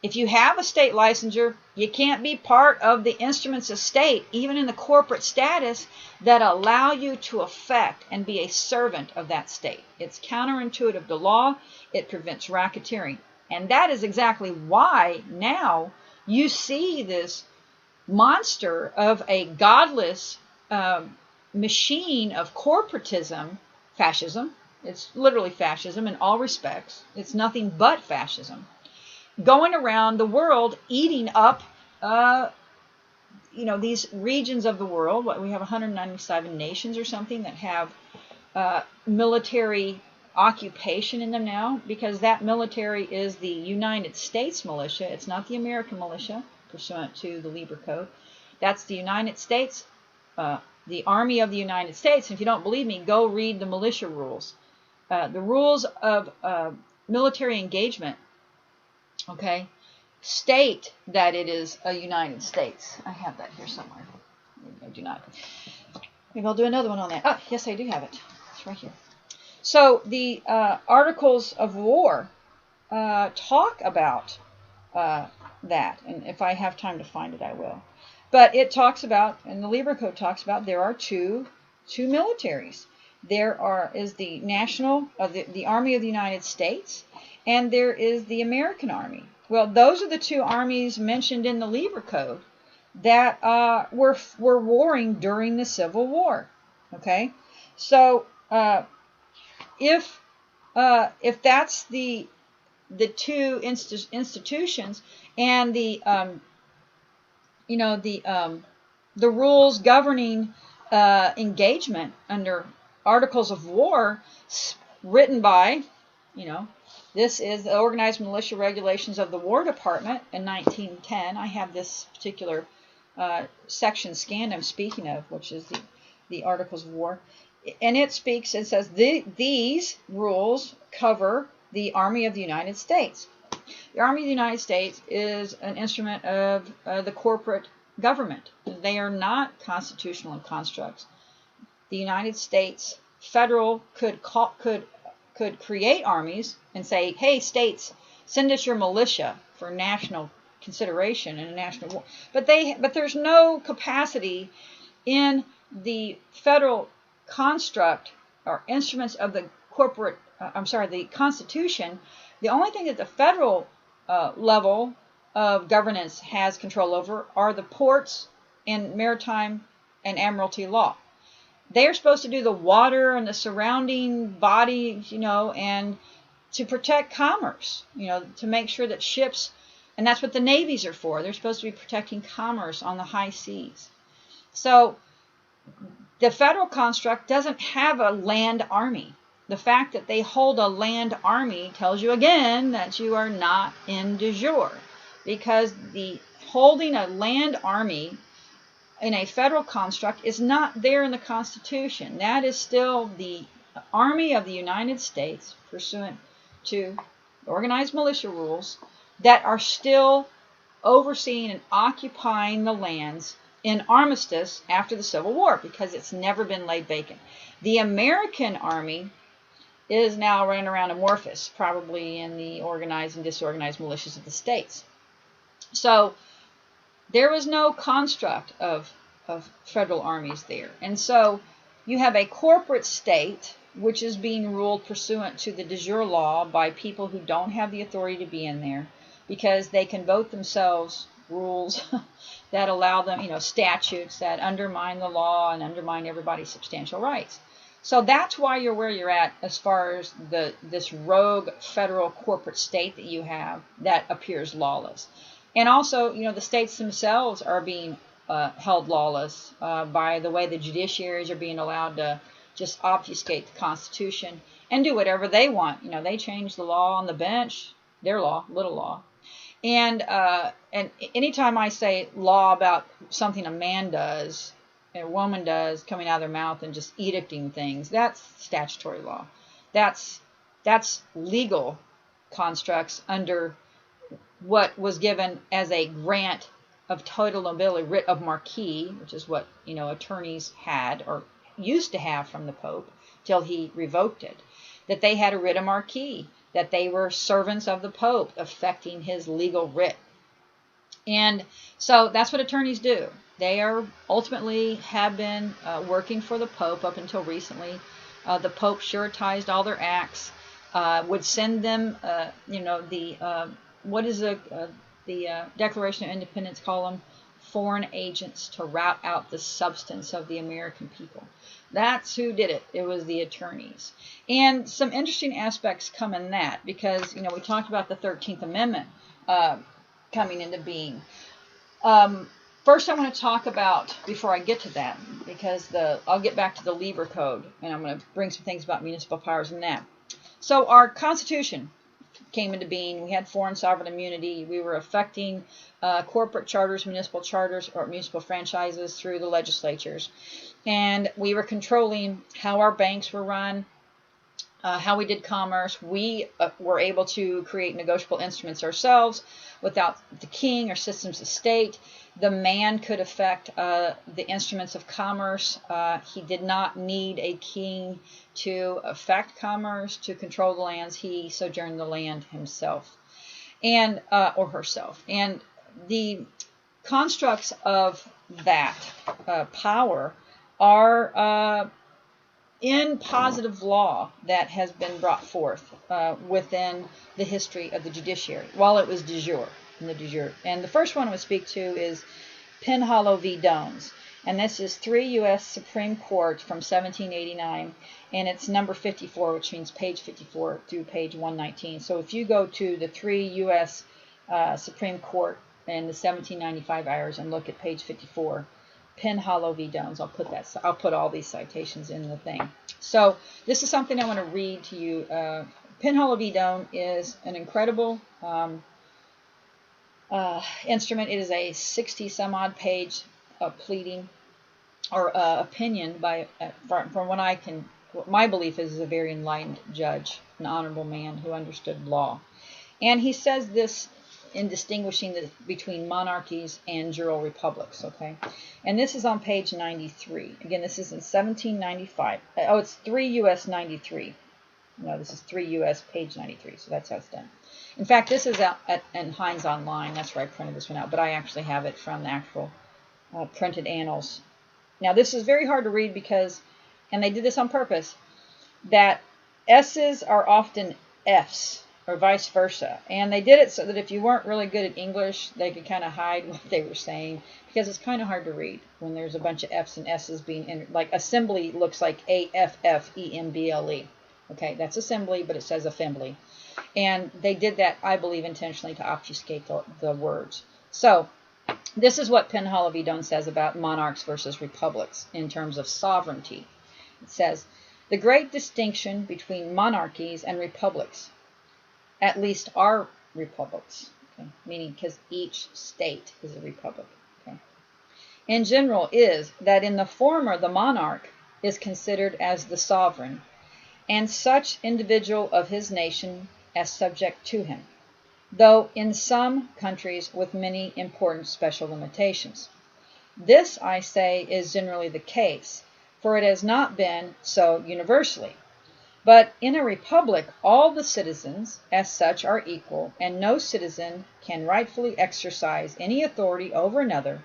if you have a state licensure, you can't be part of the instruments of state, even in the corporate status, that allow you to affect and be a servant of that state. It's counterintuitive to law. It prevents racketeering. And that is exactly why now you see this monster of a godless machine of corporatism, fascism. It's literally fascism in all respects. It's nothing but fascism, going around the world eating up, these regions of the world. We have 197 nations or something that have military occupation in them now, because that military is the United States militia. It's not the American militia, pursuant to the Lieber Code. That's the United States, the Army of the United States. And if you don't believe me, go read the militia rules. The rules of military engagement, okay, state that it is a United States. I have that here somewhere. Maybe I do not. Maybe I'll do another one on that. Oh, yes, I do have it. It's right here. So the Articles of War talk about that. And if I have time to find it, I will. But it talks about, and the Lieber Code talks about, there are two militaries. There is the the Army of the United States, and there is the American Army. Well, those are the two armies mentioned in the Lieber Code that were warring during the Civil War. Okay, so if that's the two institutions, and the rules governing engagement under Articles of War, written by, this is the Organized Militia Regulations of the War Department in 1910. I have this particular section scanned I'm speaking of, which is the Articles of War. And it says these rules cover the Army of the United States. The Army of the United States is an instrument of the corporate government. They are not constitutional in constructs. The United States federal could create armies and say, hey, states, send us your militia for national consideration in a national war. But there's no capacity in the federal construct or instruments of the the Constitution, the only thing that the federal level of governance has control over are the ports and maritime and admiralty law. They are supposed to do the water and the surrounding bodies, and to protect commerce, to make sure that ships, and that's what the navies are for. They're supposed to be protecting commerce on the high seas. So the federal construct doesn't have a land army. The fact that they hold a land army tells you again that you are not in de jure, because the holding a land army in a federal construct is not there in the Constitution. That is still the Army of the United States, pursuant to organized militia rules, that are still overseeing and occupying the lands in armistice after the Civil War, because it's never been laid vacant. The American Army is now running around amorphous, probably in the organized and disorganized militias of the states. So there was no construct of federal armies there. And so you have a corporate state which is being ruled pursuant to the de jure law by people who don't have the authority to be in there, because they can vote themselves rules that allow them, statutes that undermine the law and undermine everybody's substantial rights. So that's why you're where you're at as far as this rogue federal corporate state that you have that appears lawless. And also, the states themselves are being held lawless by the way the judiciaries are being allowed to just obfuscate the Constitution and do whatever they want. They change the law on the bench, their law, little law. And anytime I say law about something a man does, a woman does, coming out of their mouth and just edicting things, that's statutory law. That's legal constructs under what was given as a grant of total nobility, writ of marquis, which is what attorneys had or used to have from the Pope till he revoked it, that they had a writ of marquis, that they were servants of the Pope, affecting his legal writ. And so that's what attorneys do. They are ultimately have been working for the Pope up until recently. The Pope suretized all their acts, would send them, what is the Declaration of Independence call them? Foreign agents to rout out the substance of the American people. That's who did it. It was the attorneys. And some interesting aspects come in that, because, we talked about the 13th Amendment coming into being. First, I want to talk about, before I get to that, because I'll get back to the Lieber Code, and I'm going to bring some things about municipal powers in that. So our Constitution came into being. We had foreign sovereign immunity. We were affecting corporate charters, municipal charters, or municipal franchises through the legislatures. And we were controlling how our banks were run, how we did commerce. We were able to create negotiable instruments ourselves without the king or systems of state. The man could affect the instruments of commerce. He did not need a king to affect commerce, to control the lands. He sojourned the land himself, and or herself. And the constructs of that power are in positive law that has been brought forth within the history of the judiciary while it was de jure. And the first one I would speak to is Penhallow v. Dones. And this is 3 U.S. Supreme Court from 1789. And it's number 54, which means page 54 through page 119. So if you go to the 3 U.S. Supreme Court in the 1795 hours and look at page 54, Penhallow v. Dones, I'll put all these citations in the thing. So this is something I want to read to you. Penhallow v. Dones is an incredible instrument. It is a 60 some odd page pleading or opinion by from what my belief is a very enlightened judge, an honorable man who understood law. And he says this in distinguishing between monarchies and jural republics, okay? And this is on page 93. Again, this is in 1795. Oh, it's 3 U.S. 93. No, this is 3 U.S. page 93, so that's how it's done. In fact, this is out in Heinz Online. That's where I printed this one out, but I actually have it from the actual printed annals. Now, this is very hard to read because, and they did this on purpose, that S's are often F's or vice versa. And they did it so that if you weren't really good at English, they could kind of hide what they were saying, because it's kind of hard to read when there's a bunch of F's and S's being in. Like assembly looks like AFFEMBLE. Okay, that's assembly, but it says affembly. And they did that, I believe, intentionally to obfuscate the words. So this is what Penhaligon says about monarchs versus republics in terms of sovereignty. It says, the great distinction between monarchies and republics, at least our republics, okay, meaning because each state is a republic, okay, in general, is that in the former the monarch is considered as the sovereign, and such individual of his nation as subject to him, though in some countries with many important special limitations. This, I say, is generally the case, for it has not been so universally. But in a republic, all the citizens, as such, are equal, and no citizen can rightfully exercise any authority over another,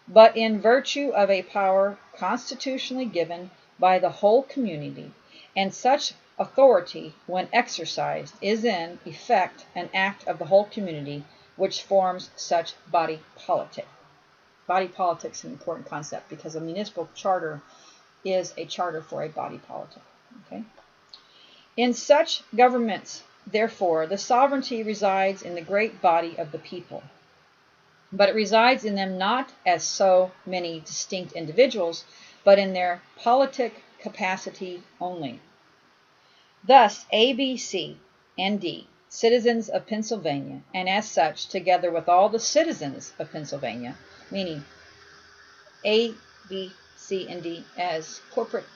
but in virtue of a power constitutionally given by the whole community, and such authority, when exercised, is in effect an act of the whole community, which forms such body politic. Body politic is an important concept, because a municipal charter is a charter for a body politic. Okay? In such governments, therefore, the sovereignty resides in the great body of the people, but it resides in them not as so many distinct individuals, but in their politic capacity only. Thus, A, B, C, and D, citizens of Pennsylvania, and as such, together with all the citizens of Pennsylvania, meaning A, B, C, and D as corporate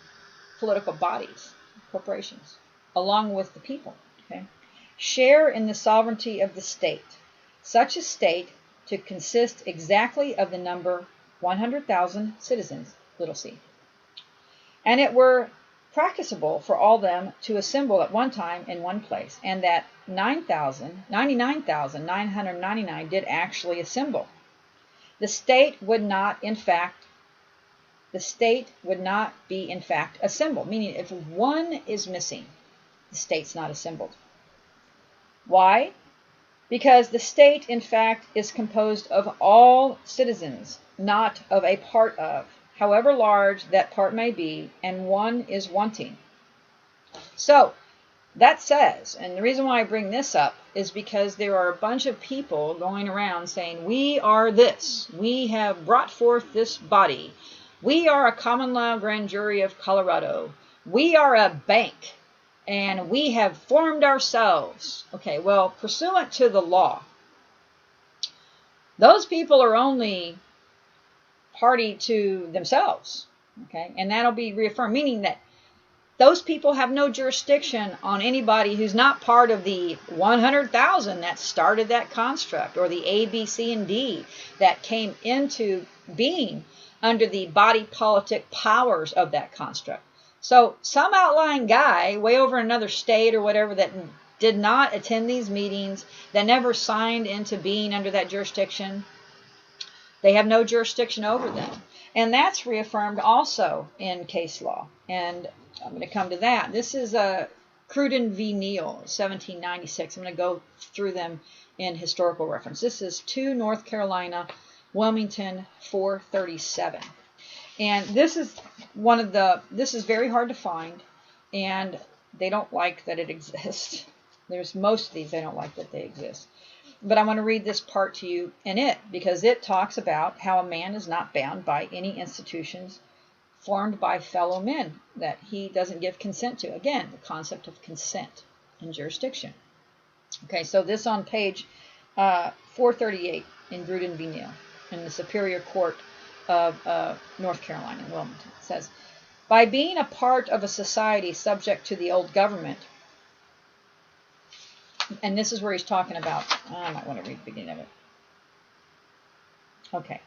political bodies, corporations, along with the people, okay, share in the sovereignty of the state, such a state to consist exactly of the number 100,000 citizens, little c. And it were practicable for all them to assemble at one time in one place, and that 99,999 did actually assemble. The state would not be in fact assembled, meaning if one is missing, the state's not assembled. Why? Because the state, in fact, is composed of all citizens, not of a part of, however large that part may be, and one is wanting. So, that says, and the reason why I bring this up is because there are a bunch of people going around saying, we are this, we have brought forth this body, we are a common law grand jury of Colorado, we are a bank, and we have formed ourselves. Okay, well, pursuant to the law, those people are only party to themselves. Okay, and that'll be reaffirmed, meaning that those people have no jurisdiction on anybody who's not part of the 100,000 that started that construct, or the A, B, C, and D that came into being under the body politic powers of that construct. So some outlying guy way over in another state or whatever that did not attend these meetings, that never signed into being under that jurisdiction, they have no jurisdiction over them. And that's reaffirmed also in case law. And I'm going to come to that. This is Cruden v. Neal, 1796. I'm going to go through them in historical reference. This is 2 North Carolina, Wilmington 437. And this is this is very hard to find, and they don't like that it exists. There's most of these they don't like that they exist. But I want to read this part to you in it, because it talks about how a man is not bound by any institutions formed by fellow men that he doesn't give consent to. Again, the concept of consent and jurisdiction. Okay, so this on page 438 in Cruden v. Neal in the Superior Court of North Carolina, Wilmington. It says, by being a part of a society subject to the old government, and this is where he's talking about, I might want to read the beginning of it. Okay,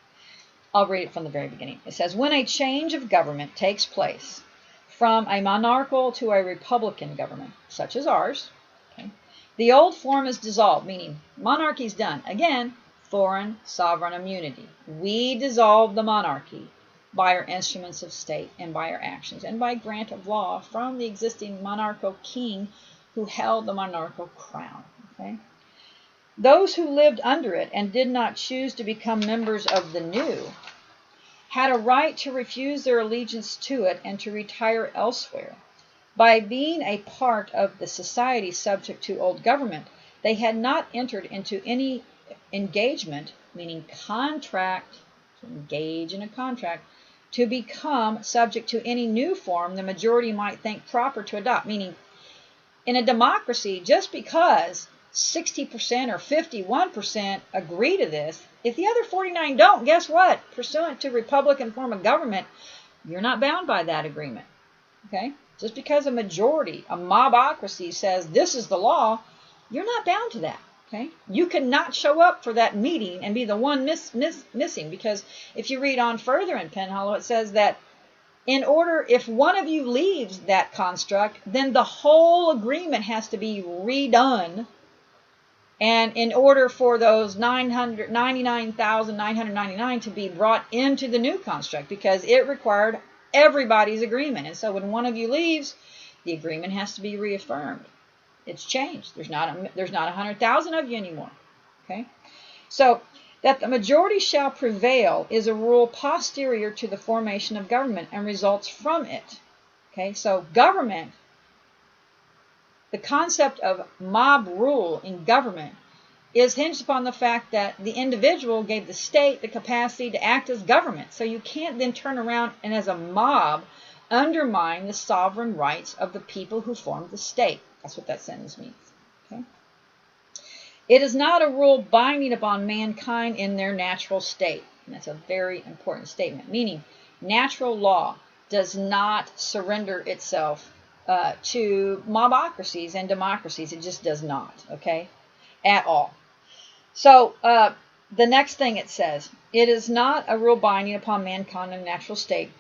I'll read it from the very beginning. It says, when a change of government takes place from a monarchical to a republican government, such as ours, okay, the old form is dissolved, meaning monarchy is done. Again, foreign sovereign immunity. We dissolve the monarchy. by our instruments of state and by our actions, and by grant of law from the existing monarchical king who held the monarchical crown. Okay? Those who lived under it and did not choose to become members of the new had a right to refuse their allegiance to it and to retire elsewhere. By being a part of the society subject to old government, they had not entered into any engagement, meaning contract, to engage in a contract, to become subject to any new form the majority might think proper to adopt. Meaning, in a democracy, just because 60% or 51% agree to this, if the other 49 don't, guess what? Pursuant to Republican form of government, you're not bound by that agreement. Okay? Just because a majority, a mobocracy says this is the law, you're not bound to that. Okay? You cannot show up for that meeting and be the one missing, because if you read on further in Penhallow, it says that in order, if one of you leaves that construct, then the whole agreement has to be redone. And in order for those 999,999 to be brought into the new construct, because it required everybody's agreement. And so when one of you leaves, the agreement has to be reaffirmed. It's changed. There's not 100,000 of you anymore. Okay? So that the majority shall prevail is a rule posterior to the formation of government and results from it. Okay? So government, the concept of mob rule in government, is hinged upon the fact that the individual gave the state the capacity to act as government. So you can't then turn around and as a mob undermine the sovereign rights of the people who formed the state. That's what that sentence means. Okay? It is not a rule binding upon mankind in their natural state. And that's a very important statement. Meaning, natural law does not surrender itself to mobocracies and democracies. It just does not, okay, at all. So the next thing it says, it is not a rule binding upon mankind in a natural state.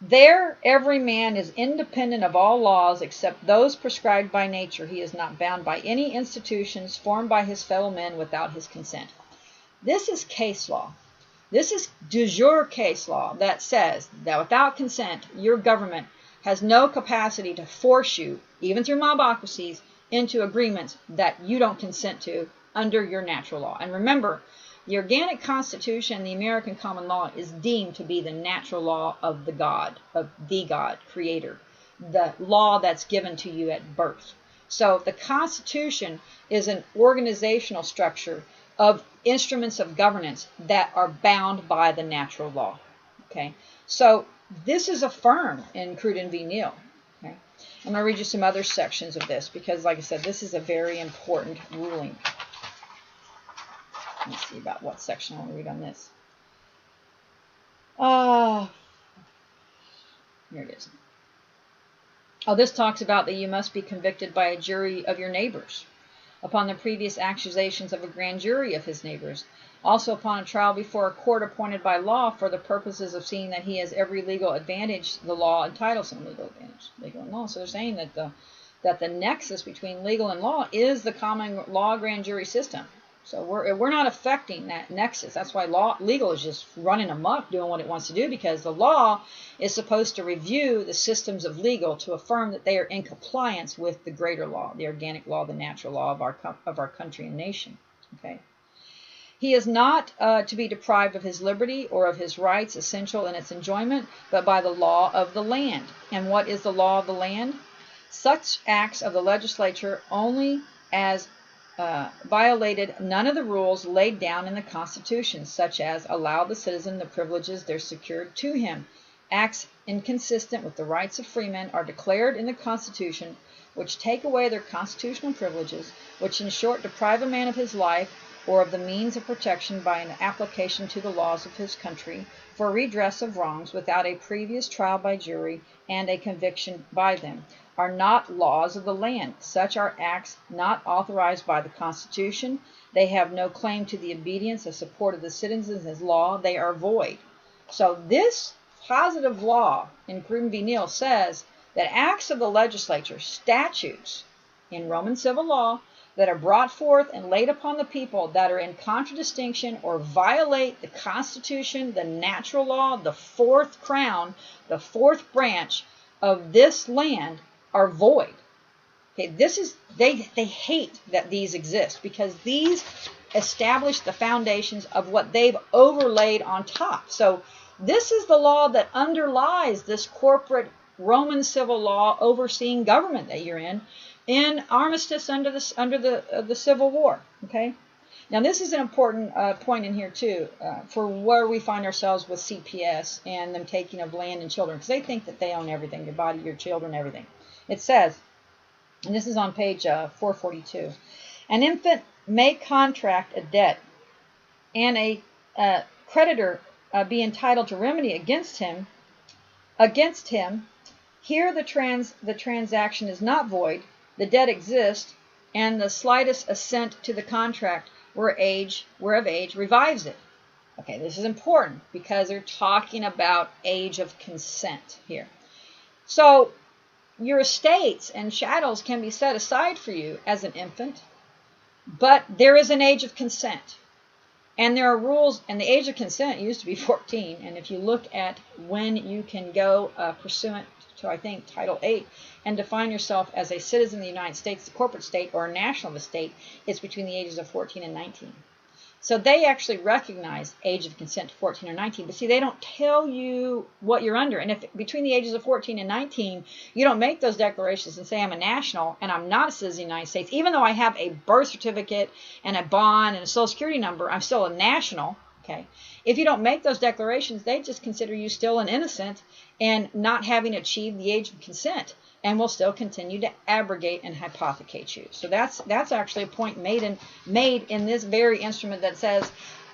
There every man is independent of all laws except those prescribed by nature. He is not bound by any institutions formed by his fellow men without his consent. This is case law. This is du jour case law that says that without consent, your government has no capacity to force you, even through mobocracies, into agreements that you don't consent to under your natural law. And remember, the organic constitution, the American common law, is deemed to be the natural law of the God, creator, the law that's given to you at birth. So the Constitution is an organizational structure of instruments of governance that are bound by the natural law. Okay, so this is affirmed in Cruden v. Neal. Okay? I'm going to read you some other sections of this because, like I said, this is a very important ruling. Let me see about what section I want to read on this. Here it is. Oh, this talks about that you must be convicted by a jury of your neighbors upon the previous accusations of a grand jury of his neighbors. Also upon a trial before a court appointed by law for the purposes of seeing that he has every legal advantage the law entitles him legal advantage. Legal and law. So they're saying that the nexus between legal and law is the common law grand jury system. So we're not affecting that nexus. That's why legal is just running amok, doing what it wants to do, because the law is supposed to review the systems of legal to affirm that they are in compliance with the greater law, the organic law, the natural law of our country and nation. Okay. He is not to be deprived of his liberty or of his rights essential in its enjoyment, but by the law of the land. And what is the law of the land? Such acts of the legislature only as violated none of the rules laid down in the Constitution, such as allow the citizen the privileges there secured to him. Acts inconsistent with the rights of freemen are declared in the Constitution, which take away their constitutional privileges, which in short deprive a man of his life or of the means of protection by an application to the laws of his country for redress of wrongs without a previous trial by jury and a conviction by them, are not laws of the land. Such are acts not authorized by the Constitution. They have no claim to the obedience or support of the citizens as law. They are void. So this positive law in Cruden v. Neal says that acts of the legislature, statutes in Roman civil law, that are brought forth and laid upon the people that are in contradistinction or violate the Constitution, the natural law, the fourth crown, the fourth branch of this land are void. Okay, this is, they hate that these exist because these establish the foundations of what they've overlaid on top. So this is the law that underlies this corporate Roman civil law overseeing government that you're in armistice under the Civil War. Okay, now this is an important point in here too for where we find ourselves with CPS and them taking of land and children, because they think that they own everything, your body, your children, everything. It says, and this is on page 442, an infant may contract a debt and a creditor be entitled to remedy against him. Here the transaction is not void, the debt exists, and the slightest assent to the contract whereof age revives it. Okay, this is important because they're talking about age of consent here. So your estates and chattels can be set aside for you as an infant, but there is an age of consent. And there are rules, and the age of consent used to be 14. And if you look at when you can go pursuant to, I think, Title 8, and define yourself as a citizen of the United States, the corporate state, or a national of a state, it's between the ages of 14 and 19. So they actually recognize age of consent to 14 or 19. But see, they don't tell you what you're under. And if between the ages of 14 and 19, you don't make those declarations and say I'm a national and I'm not a citizen of the United States, even though I have a birth certificate and a bond and a social security number, I'm still a national. Okay. If you don't make those declarations, they just consider you still an innocent and not having achieved the age of consent, and will still continue to abrogate and hypothecate you. So that's actually a point made in this very instrument that says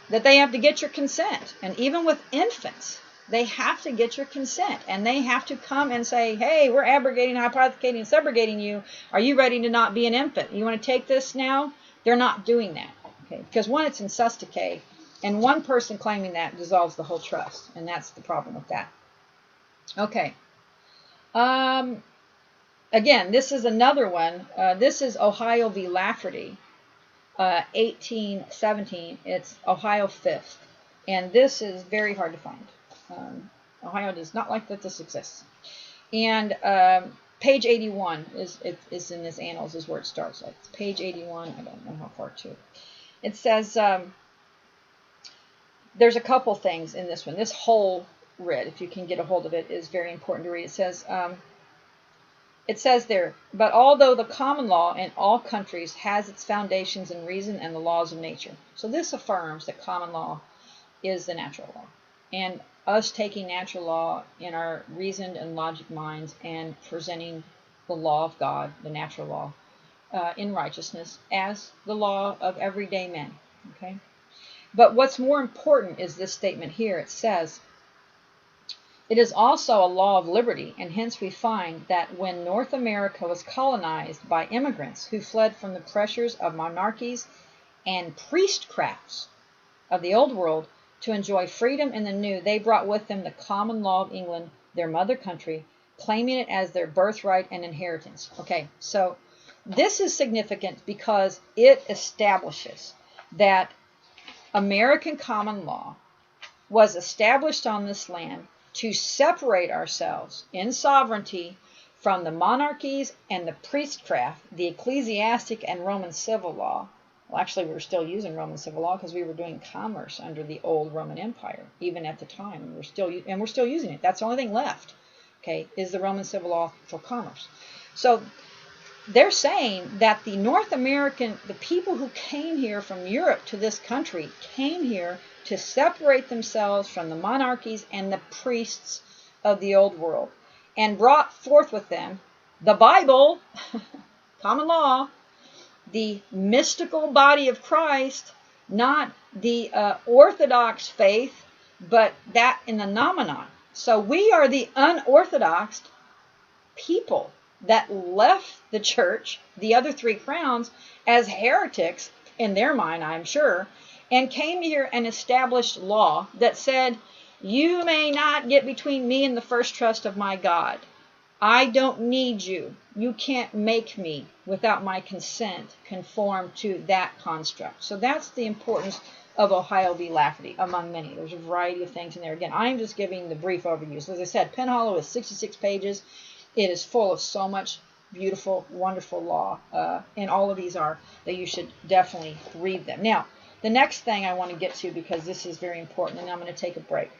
that they have to get your consent. And even with infants, they have to get your consent, and they have to come and say, hey, we're abrogating, hypothecating, and subrogating you. Are you ready to not be an infant? You want to take this now? They're not doing that. Okay, because one, it's in sus decay, and one person claiming that dissolves the whole trust, and that's the problem with that. Okay. Again, this is another one. This is Ohio v. Lafferty, 1817. It's Ohio 5th. And this is very hard to find. Ohio does not like that this exists. And page 81 is in this annals is where it starts. Like page 81, I don't know how far to. It says, there's a couple things in this one. This whole writ, if you can get a hold of it, is very important to read. It says there, but although the common law in all countries has its foundations in reason and the laws of nature. So this affirms that common law is the natural law. And us taking natural law in our reasoned and logic minds and presenting the law of God, the natural law, in righteousness as the law of everyday men. Okay? But what's more important is this statement here. It says, it is also a law of liberty, and hence we find that when North America was colonized by immigrants who fled from the pressures of monarchies and priestcrafts of the old world to enjoy freedom in the new, they brought with them the common law of England, their mother country, claiming it as their birthright and inheritance. Okay, so this is significant because it establishes that American common law was established on this land to separate ourselves in sovereignty from the monarchies and the priestcraft, the ecclesiastic and Roman civil law. Well, actually, we were still using Roman civil law because we were doing commerce under the old Roman Empire, even at the time, and we're still using it. That's the only thing left, okay, is the Roman civil law for commerce. So they're saying that the North American, the people who came here from Europe to this country, came here to separate themselves from the monarchies and the priests of the old world, and brought forth with them the Bible, common law, the mystical body of Christ, not the Orthodox faith, but that in the nomenon. So we are the unorthodox people that left the church, the other three crowns, as heretics in their mind, I'm sure, and came here and established law that said, you may not get between me and the first trust of my God. I don't need you. You can't make me, without my consent, conform to that construct. So that's the importance of Ohio v. Lafferty, among many. There's a variety of things in there. Again, I'm just giving the brief overview. So as I said, Penhallow is 66 pages. It is full of so much beautiful, wonderful law. And all of these are that you should definitely read them. Now, the next thing I want to get to, because this is very important, and I'm going to take a break,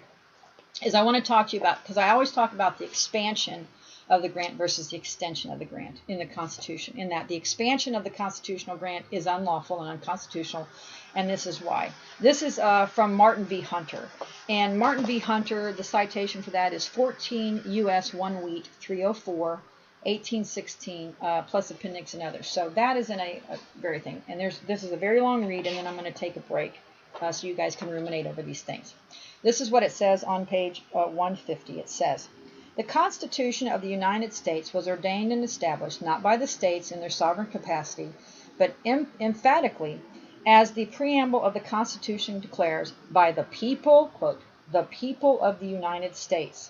is I want to talk to you about, because I always talk about the expansion of the grant versus the extension of the grant in the Constitution, in that the expansion of the constitutional grant is unlawful and unconstitutional, and this is why. This is from Martin v. Hunter, and Martin v. Hunter, the citation for that is 14 U.S. 1 Wheat 304, 1816, plus appendix and others. So that is in a very thing, and this is a very long read, and then I'm going to take a break so you guys can ruminate over these things. This is what it says on page 150. It says, "The Constitution of the United States was ordained and established not by the states in their sovereign capacity, but emphatically, as the preamble of the Constitution declares, by the people, quote, the people of the United States.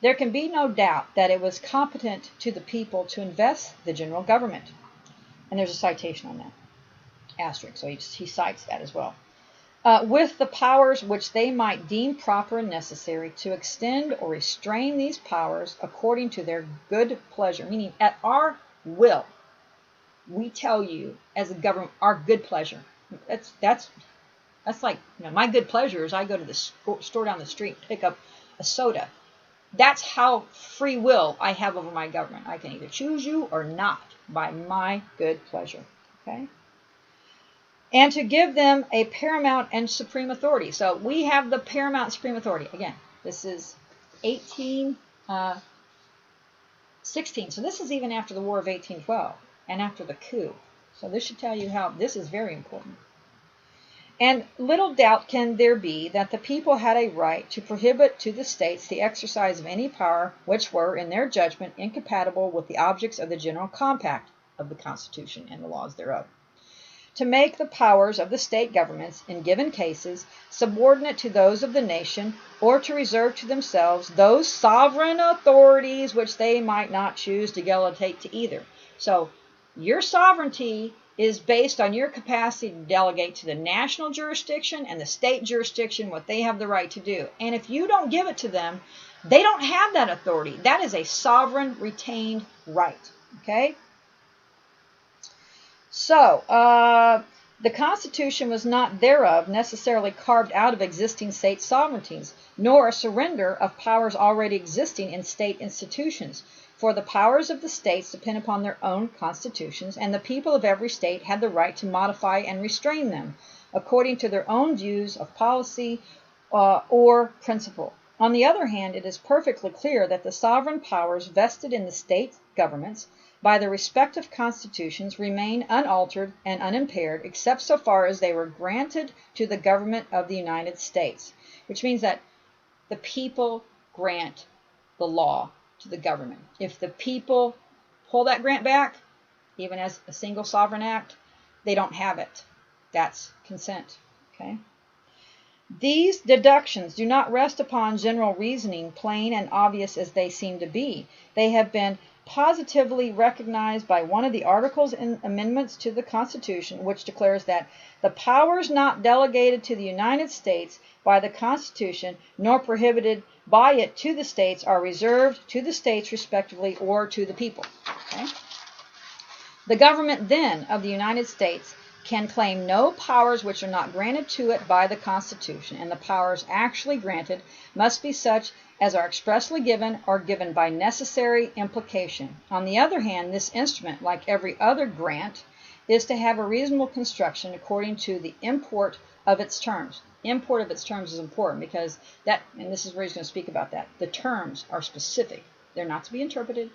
There can be no doubt that it was competent to the people to invest the general government." And there's a citation on that, asterisk, so he cites that as well. "With the powers which they might deem proper and necessary to extend or restrain these powers according to their good pleasure," meaning at our will. We tell you as a government our good pleasure. That's like, my good pleasure is I go to the store down the street, pick up a soda. That's how free will I have over my government. I can either choose you or not by my good pleasure. Okay? And to give them a paramount and supreme authority. So we have the paramount and supreme authority. Again, this is 1816. So this is even after the War of 1812 and after the coup. So this should tell you how this is very important. "And little doubt can there be that the people had a right to prohibit to the states the exercise of any power which were, in their judgment, incompatible with the objects of the general compact of the Constitution and the laws thereof. To make the powers of the state governments, in given cases, subordinate to those of the nation, or to reserve to themselves those sovereign authorities which they might not choose to delegate to either." So your sovereignty is based on your capacity to delegate to the national jurisdiction and the state jurisdiction what they have the right to do. And if you don't give it to them, they don't have that authority. That is a sovereign retained right. Okay? So, the Constitution was not thereof necessarily carved out of existing state sovereignties, nor a surrender of powers already existing in state institutions. For the powers of the states depend upon their own constitutions, and the people of every state had the right to modify and restrain them, according to their own views of policy or principle. On the other hand, it is perfectly clear that the sovereign powers vested in the state governments by the respective constitutions remain unaltered and unimpaired, except so far as they were granted to the government of the United States, which means that the people grant the law to the government. If the people pull that grant back, even as a single sovereign act, they don't have it. That's consent. Okay? These deductions do not rest upon general reasoning, plain and obvious as they seem to be. They have been positively recognized by one of the articles and amendments to the Constitution, which declares that the powers not delegated to the United States by the Constitution, nor prohibited by it to the states, are reserved to the states respectively or to the people. Okay? The government, then, of the United States can claim no powers which are not granted to it by the Constitution, and the powers actually granted must be such as are expressly given or given by necessary implication. On the other hand, this instrument, like every other grant, is to have a reasonable construction according to the import of its terms. Import of its terms is important because that, and this is where he's going to speak about that, the terms are specific. They're not to be interpreted.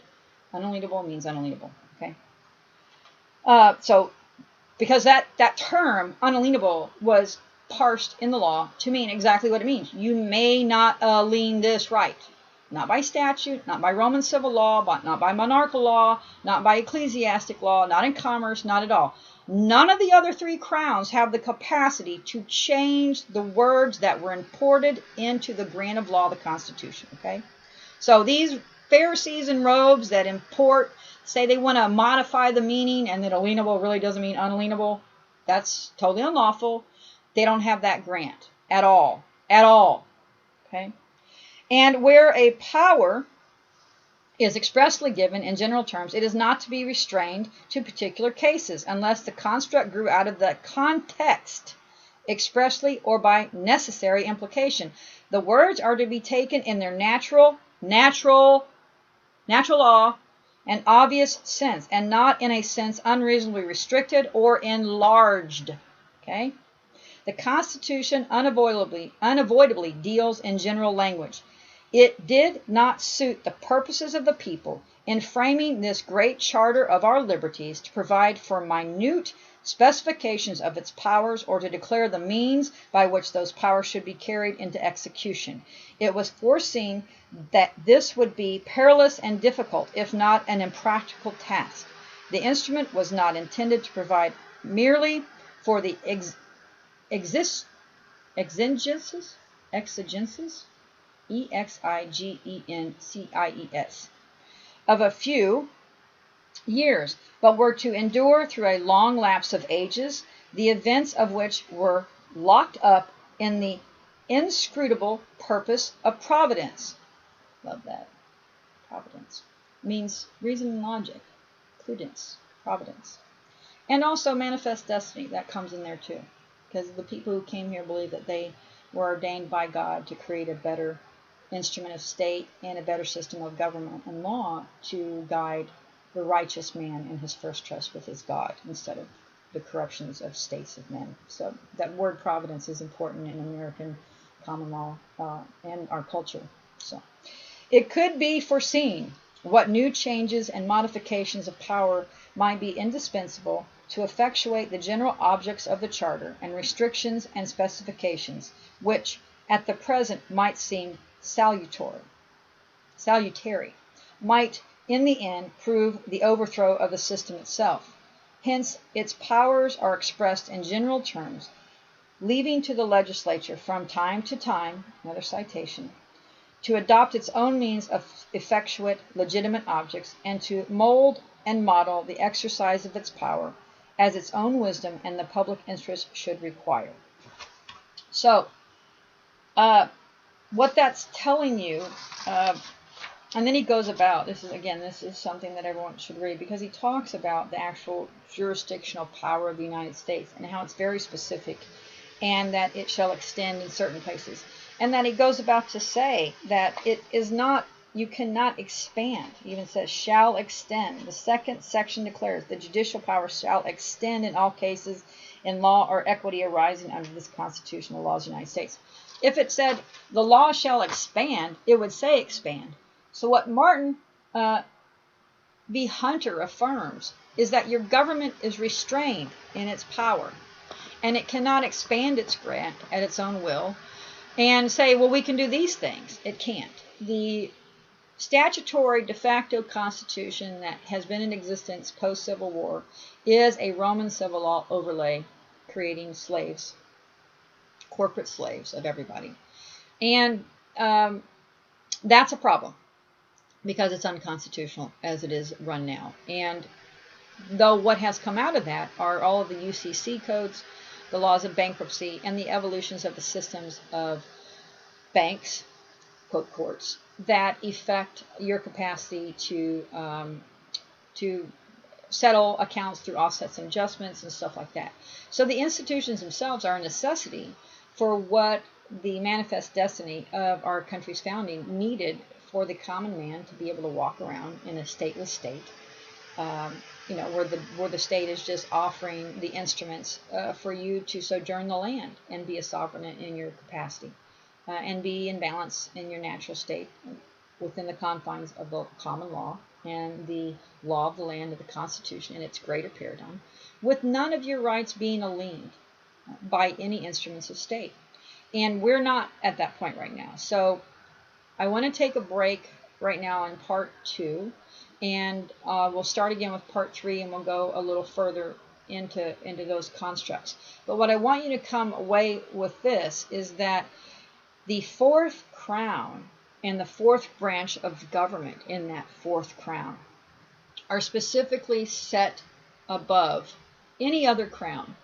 Unalienable means unalienable. Okay? So, because that term, unalienable, was parsed in the law to mean exactly what it means. You may not lien this right. Not by statute, not by Roman civil law, not by monarchical law, not by ecclesiastic law, not in commerce, not at all. None of the other three crowns have the capacity to change the words that were imported into the grant of law, the Constitution. Okay? So these Pharisees in robes that say they want to modify the meaning and that alienable really doesn't mean unalienable, that's totally unlawful. They don't have that grant at all. At all. Okay? And where a power is expressly given in general terms, it is not to be restrained to particular cases unless the construct grew out of the context, expressly or by necessary implication. The words are to be taken in their natural law and obvious sense, and not in a sense unreasonably restricted or enlarged. Okay? The Constitution unavoidably deals in general language. It did not suit the purposes of the people in framing this great charter of our liberties to provide for minute specifications of its powers or to declare the means by which those powers should be carried into execution. It was foreseen that this would be perilous and difficult, if not an impractical task. The instrument was not intended to provide merely for the exigencies, exigencies, of a few years, but were to endure through a long lapse of ages, the events of which were locked up in the inscrutable purpose of providence. Love that. Providence means reason and logic, prudence, providence. And also manifest destiny, that comes in there too, because the people who came here believe that they were ordained by God to create a better instrument of state and a better system of government and law to guide the righteous man in his first trust with his God instead of the corruptions of states of men. So that word providence is important in American common law and our culture. So it could be foreseen what new changes and modifications of power might be indispensable to effectuate the general objects of the Charter and restrictions and specifications, which at the present might seem salutary, might in the end prove the overthrow of the system itself. Hence, its powers are expressed in general terms, leaving to the legislature from time to time, another citation, to adopt its own means of effectuate legitimate objects, and to mold and model the exercise of its power as its own wisdom and the public interest should require. So, what that's telling you, and then he goes about, this is something that everyone should read, because he talks about the actual jurisdictional power of the United States and how it's very specific and that it shall extend in certain places. And that he goes about to say that it is not, you cannot expand. He even says shall extend. The second section declares the judicial power shall extend in all cases in law or equity arising under this constitutional laws of the United States. If it said the law shall expand, it would say expand. So what Martin V. Hunter affirms is that your government is restrained in its power, and it cannot expand its grant at its own will and say, well, we can do these things. It can't. The statutory de facto constitution that has been in existence post-Civil War is a Roman civil law overlay creating slaves, corporate slaves of everybody. And that's a problem because it's unconstitutional as it is run now. And though what has come out of that are all of the UCC codes, the laws of bankruptcy, and the evolutions of the systems of banks, quote courts, that affect your capacity to settle accounts through offsets and adjustments and stuff like that. So the institutions themselves are a necessity for what the manifest destiny of our country's founding needed for the common man to be able to walk around in a stateless state, where the state is just offering the instruments for you to sojourn the land and be a sovereign in your capacity and be in balance in your natural state within the confines of the common law and the law of the land of the Constitution in its greater paradigm, with none of your rights being aliened by any instruments of state. And we're not at that point right now. So I want to take a break right now on part 2, and we'll start again with part 3, and we'll go a little further into those constructs. But what I want you to come away with this is that the fourth crown and the fourth branch of government in that fourth crown are specifically set above any other crown.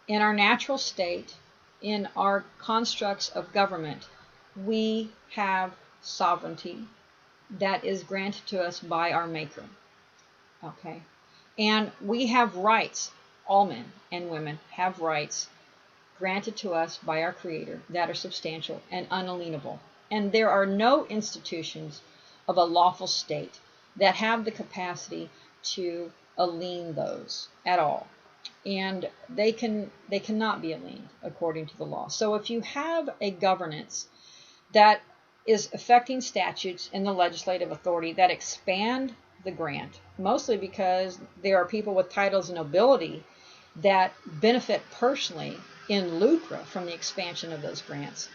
In our natural state, in our constructs of government, we have sovereignty that is granted to us by our Maker. Okay? And we have rights. All men and women have rights granted to us by our Creator that are substantial and unalienable. And there are no institutions of a lawful state that have the capacity to aliene those at all. And they cannot be aliened according to the law. So if you have a governance that is affecting statutes in the legislative authority that expand the grant, mostly because there are people with titles and nobility that benefit personally in lucre from the expansion of those grants.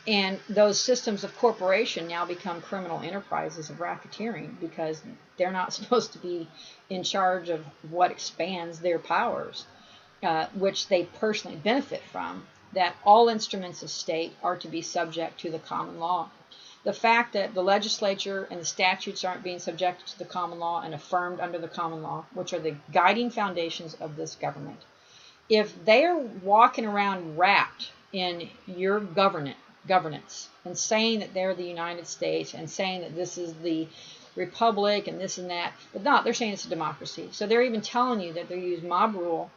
And those systems of corporation now become criminal enterprises of racketeering because they're not supposed to be in charge of what expands their powers, which they personally benefit from, that all instruments of state are to be subject to the common law. The fact that the legislature and the statutes aren't being subjected to the common law and affirmed under the common law, which are the guiding foundations of this government, if they're walking around wrapped in your governance and saying that they're the United States and saying that this is the republic and this and that, but not, they're saying it's a democracy. So they're even telling you that they use mob rule,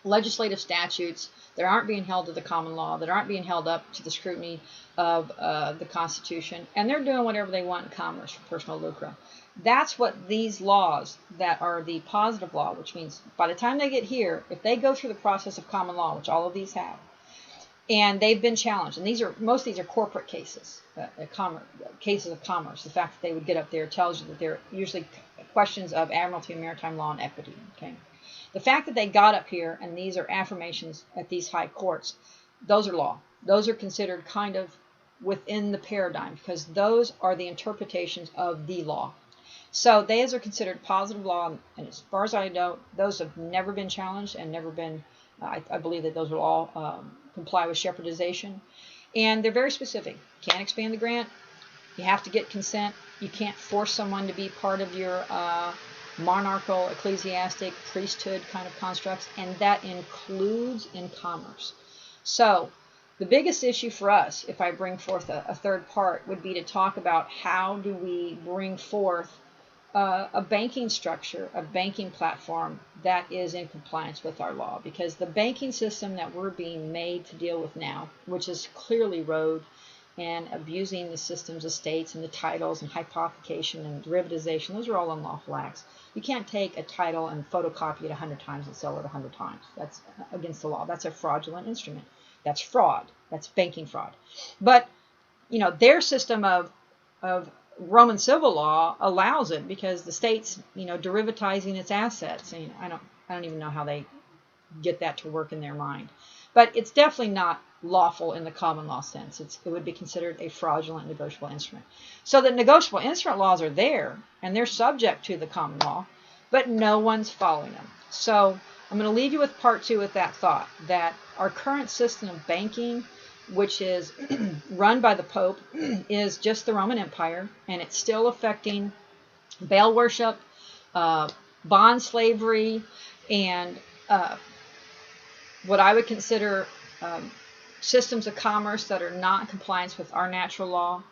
legislative statutes that aren't being held to the common law, that aren't being held up to the scrutiny of the Constitution, and they're doing whatever they want in commerce for personal lucre. That's what these laws that are the positive law, which means by the time they get here, if they go through the process of common law, which all of these have, and they've been challenged, and most of these are corporate cases, cases of commerce. The fact that they would get up there tells you that they're usually questions of admiralty and maritime law and equity. Okay, the fact that they got up here and these are affirmations at these high courts, those are law. Those are considered kind of within the paradigm because those are the interpretations of the law. So those are considered positive law, and as far as I know, those have never been challenged and never been. I believe that those will all comply with shepherdization, and they're very specific. You can't expand the grant. You have to get consent. You can't force someone to be part of your monarchical, ecclesiastic, priesthood kind of constructs, and that includes in commerce. So the biggest issue for us, if I bring forth a third part, would be to talk about how do we bring forth a banking structure, a banking platform that is in compliance with our law. Because the banking system that we're being made to deal with now, which is clearly road and abusing the systems of states and the titles and hypothecation and derivatization, those are all unlawful acts. You can't take a title and photocopy it 100 times and sell it 100 times. That's against the law. That's a fraudulent instrument. That's fraud. That's banking fraud. But, their system of Roman civil law allows it because the state's, derivatizing its assets. And I don't even know how they get that to work in their mind. But it's definitely not lawful in the common law sense. It would be considered a fraudulent negotiable instrument. So the negotiable instrument laws are there, and they're subject to the common law, but no one's following them. So I'm going to leave you with part 2 with that thought, that our current system of banking, which is run by the Pope, is just the Roman Empire, and it's still affecting Baal worship, bond slavery, and what I would consider systems of commerce that are not in compliance with our natural law.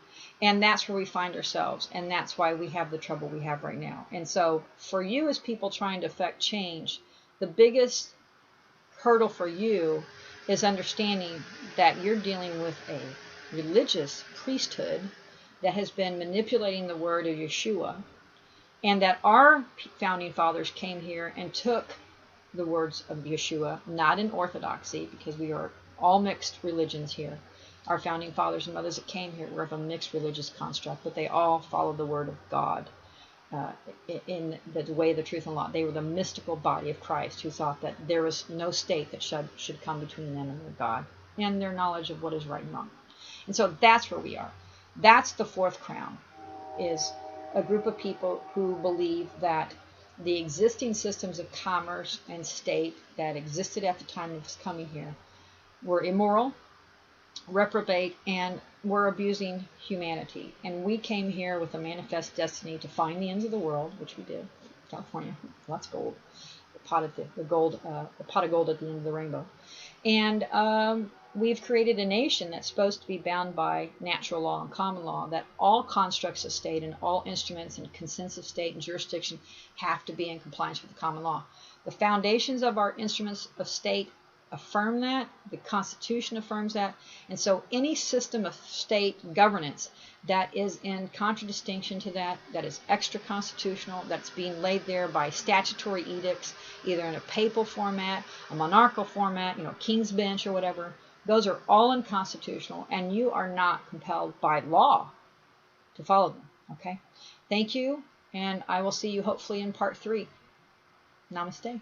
And that's where we find ourselves, and that's why we have the trouble we have right now. And so for you as people trying to affect change, the biggest hurdle for you is understanding that you're dealing with a religious priesthood that has been manipulating the word of Yeshua, and that our founding fathers came here and took the words of Yeshua, not in orthodoxy, because we are all mixed religions here. Our founding fathers and mothers that came here were of a mixed religious construct, but they all followed the word of God in the way, the truth, and law. They were the mystical body of Christ who thought that there was no state that should come between them and their God and their knowledge of what is right and wrong. And so that's where we are. That's the fourth crown, is a group of people who believe that the existing systems of commerce and state that existed at the time of his coming here were immoral, reprobate, and were abusing humanity. And we came here with a manifest destiny to find the ends of the world, which we did. California, lots of gold. The pot of gold at the end of the rainbow. And we've created a nation that's supposed to be bound by natural law and common law, that all constructs of state and all instruments and consents of state and jurisdiction have to be in compliance with the common law. The foundations of our instruments of state affirm that. The Constitution affirms that. And so any system of state governance that is in contradistinction to that, that is extra constitutional, that's being laid there by statutory edicts, either in a papal format, a monarchical format, King's Bench or whatever, those are all unconstitutional, and you are not compelled by law to follow them. Okay? Thank you, and I will see you hopefully in part 3. Namaste.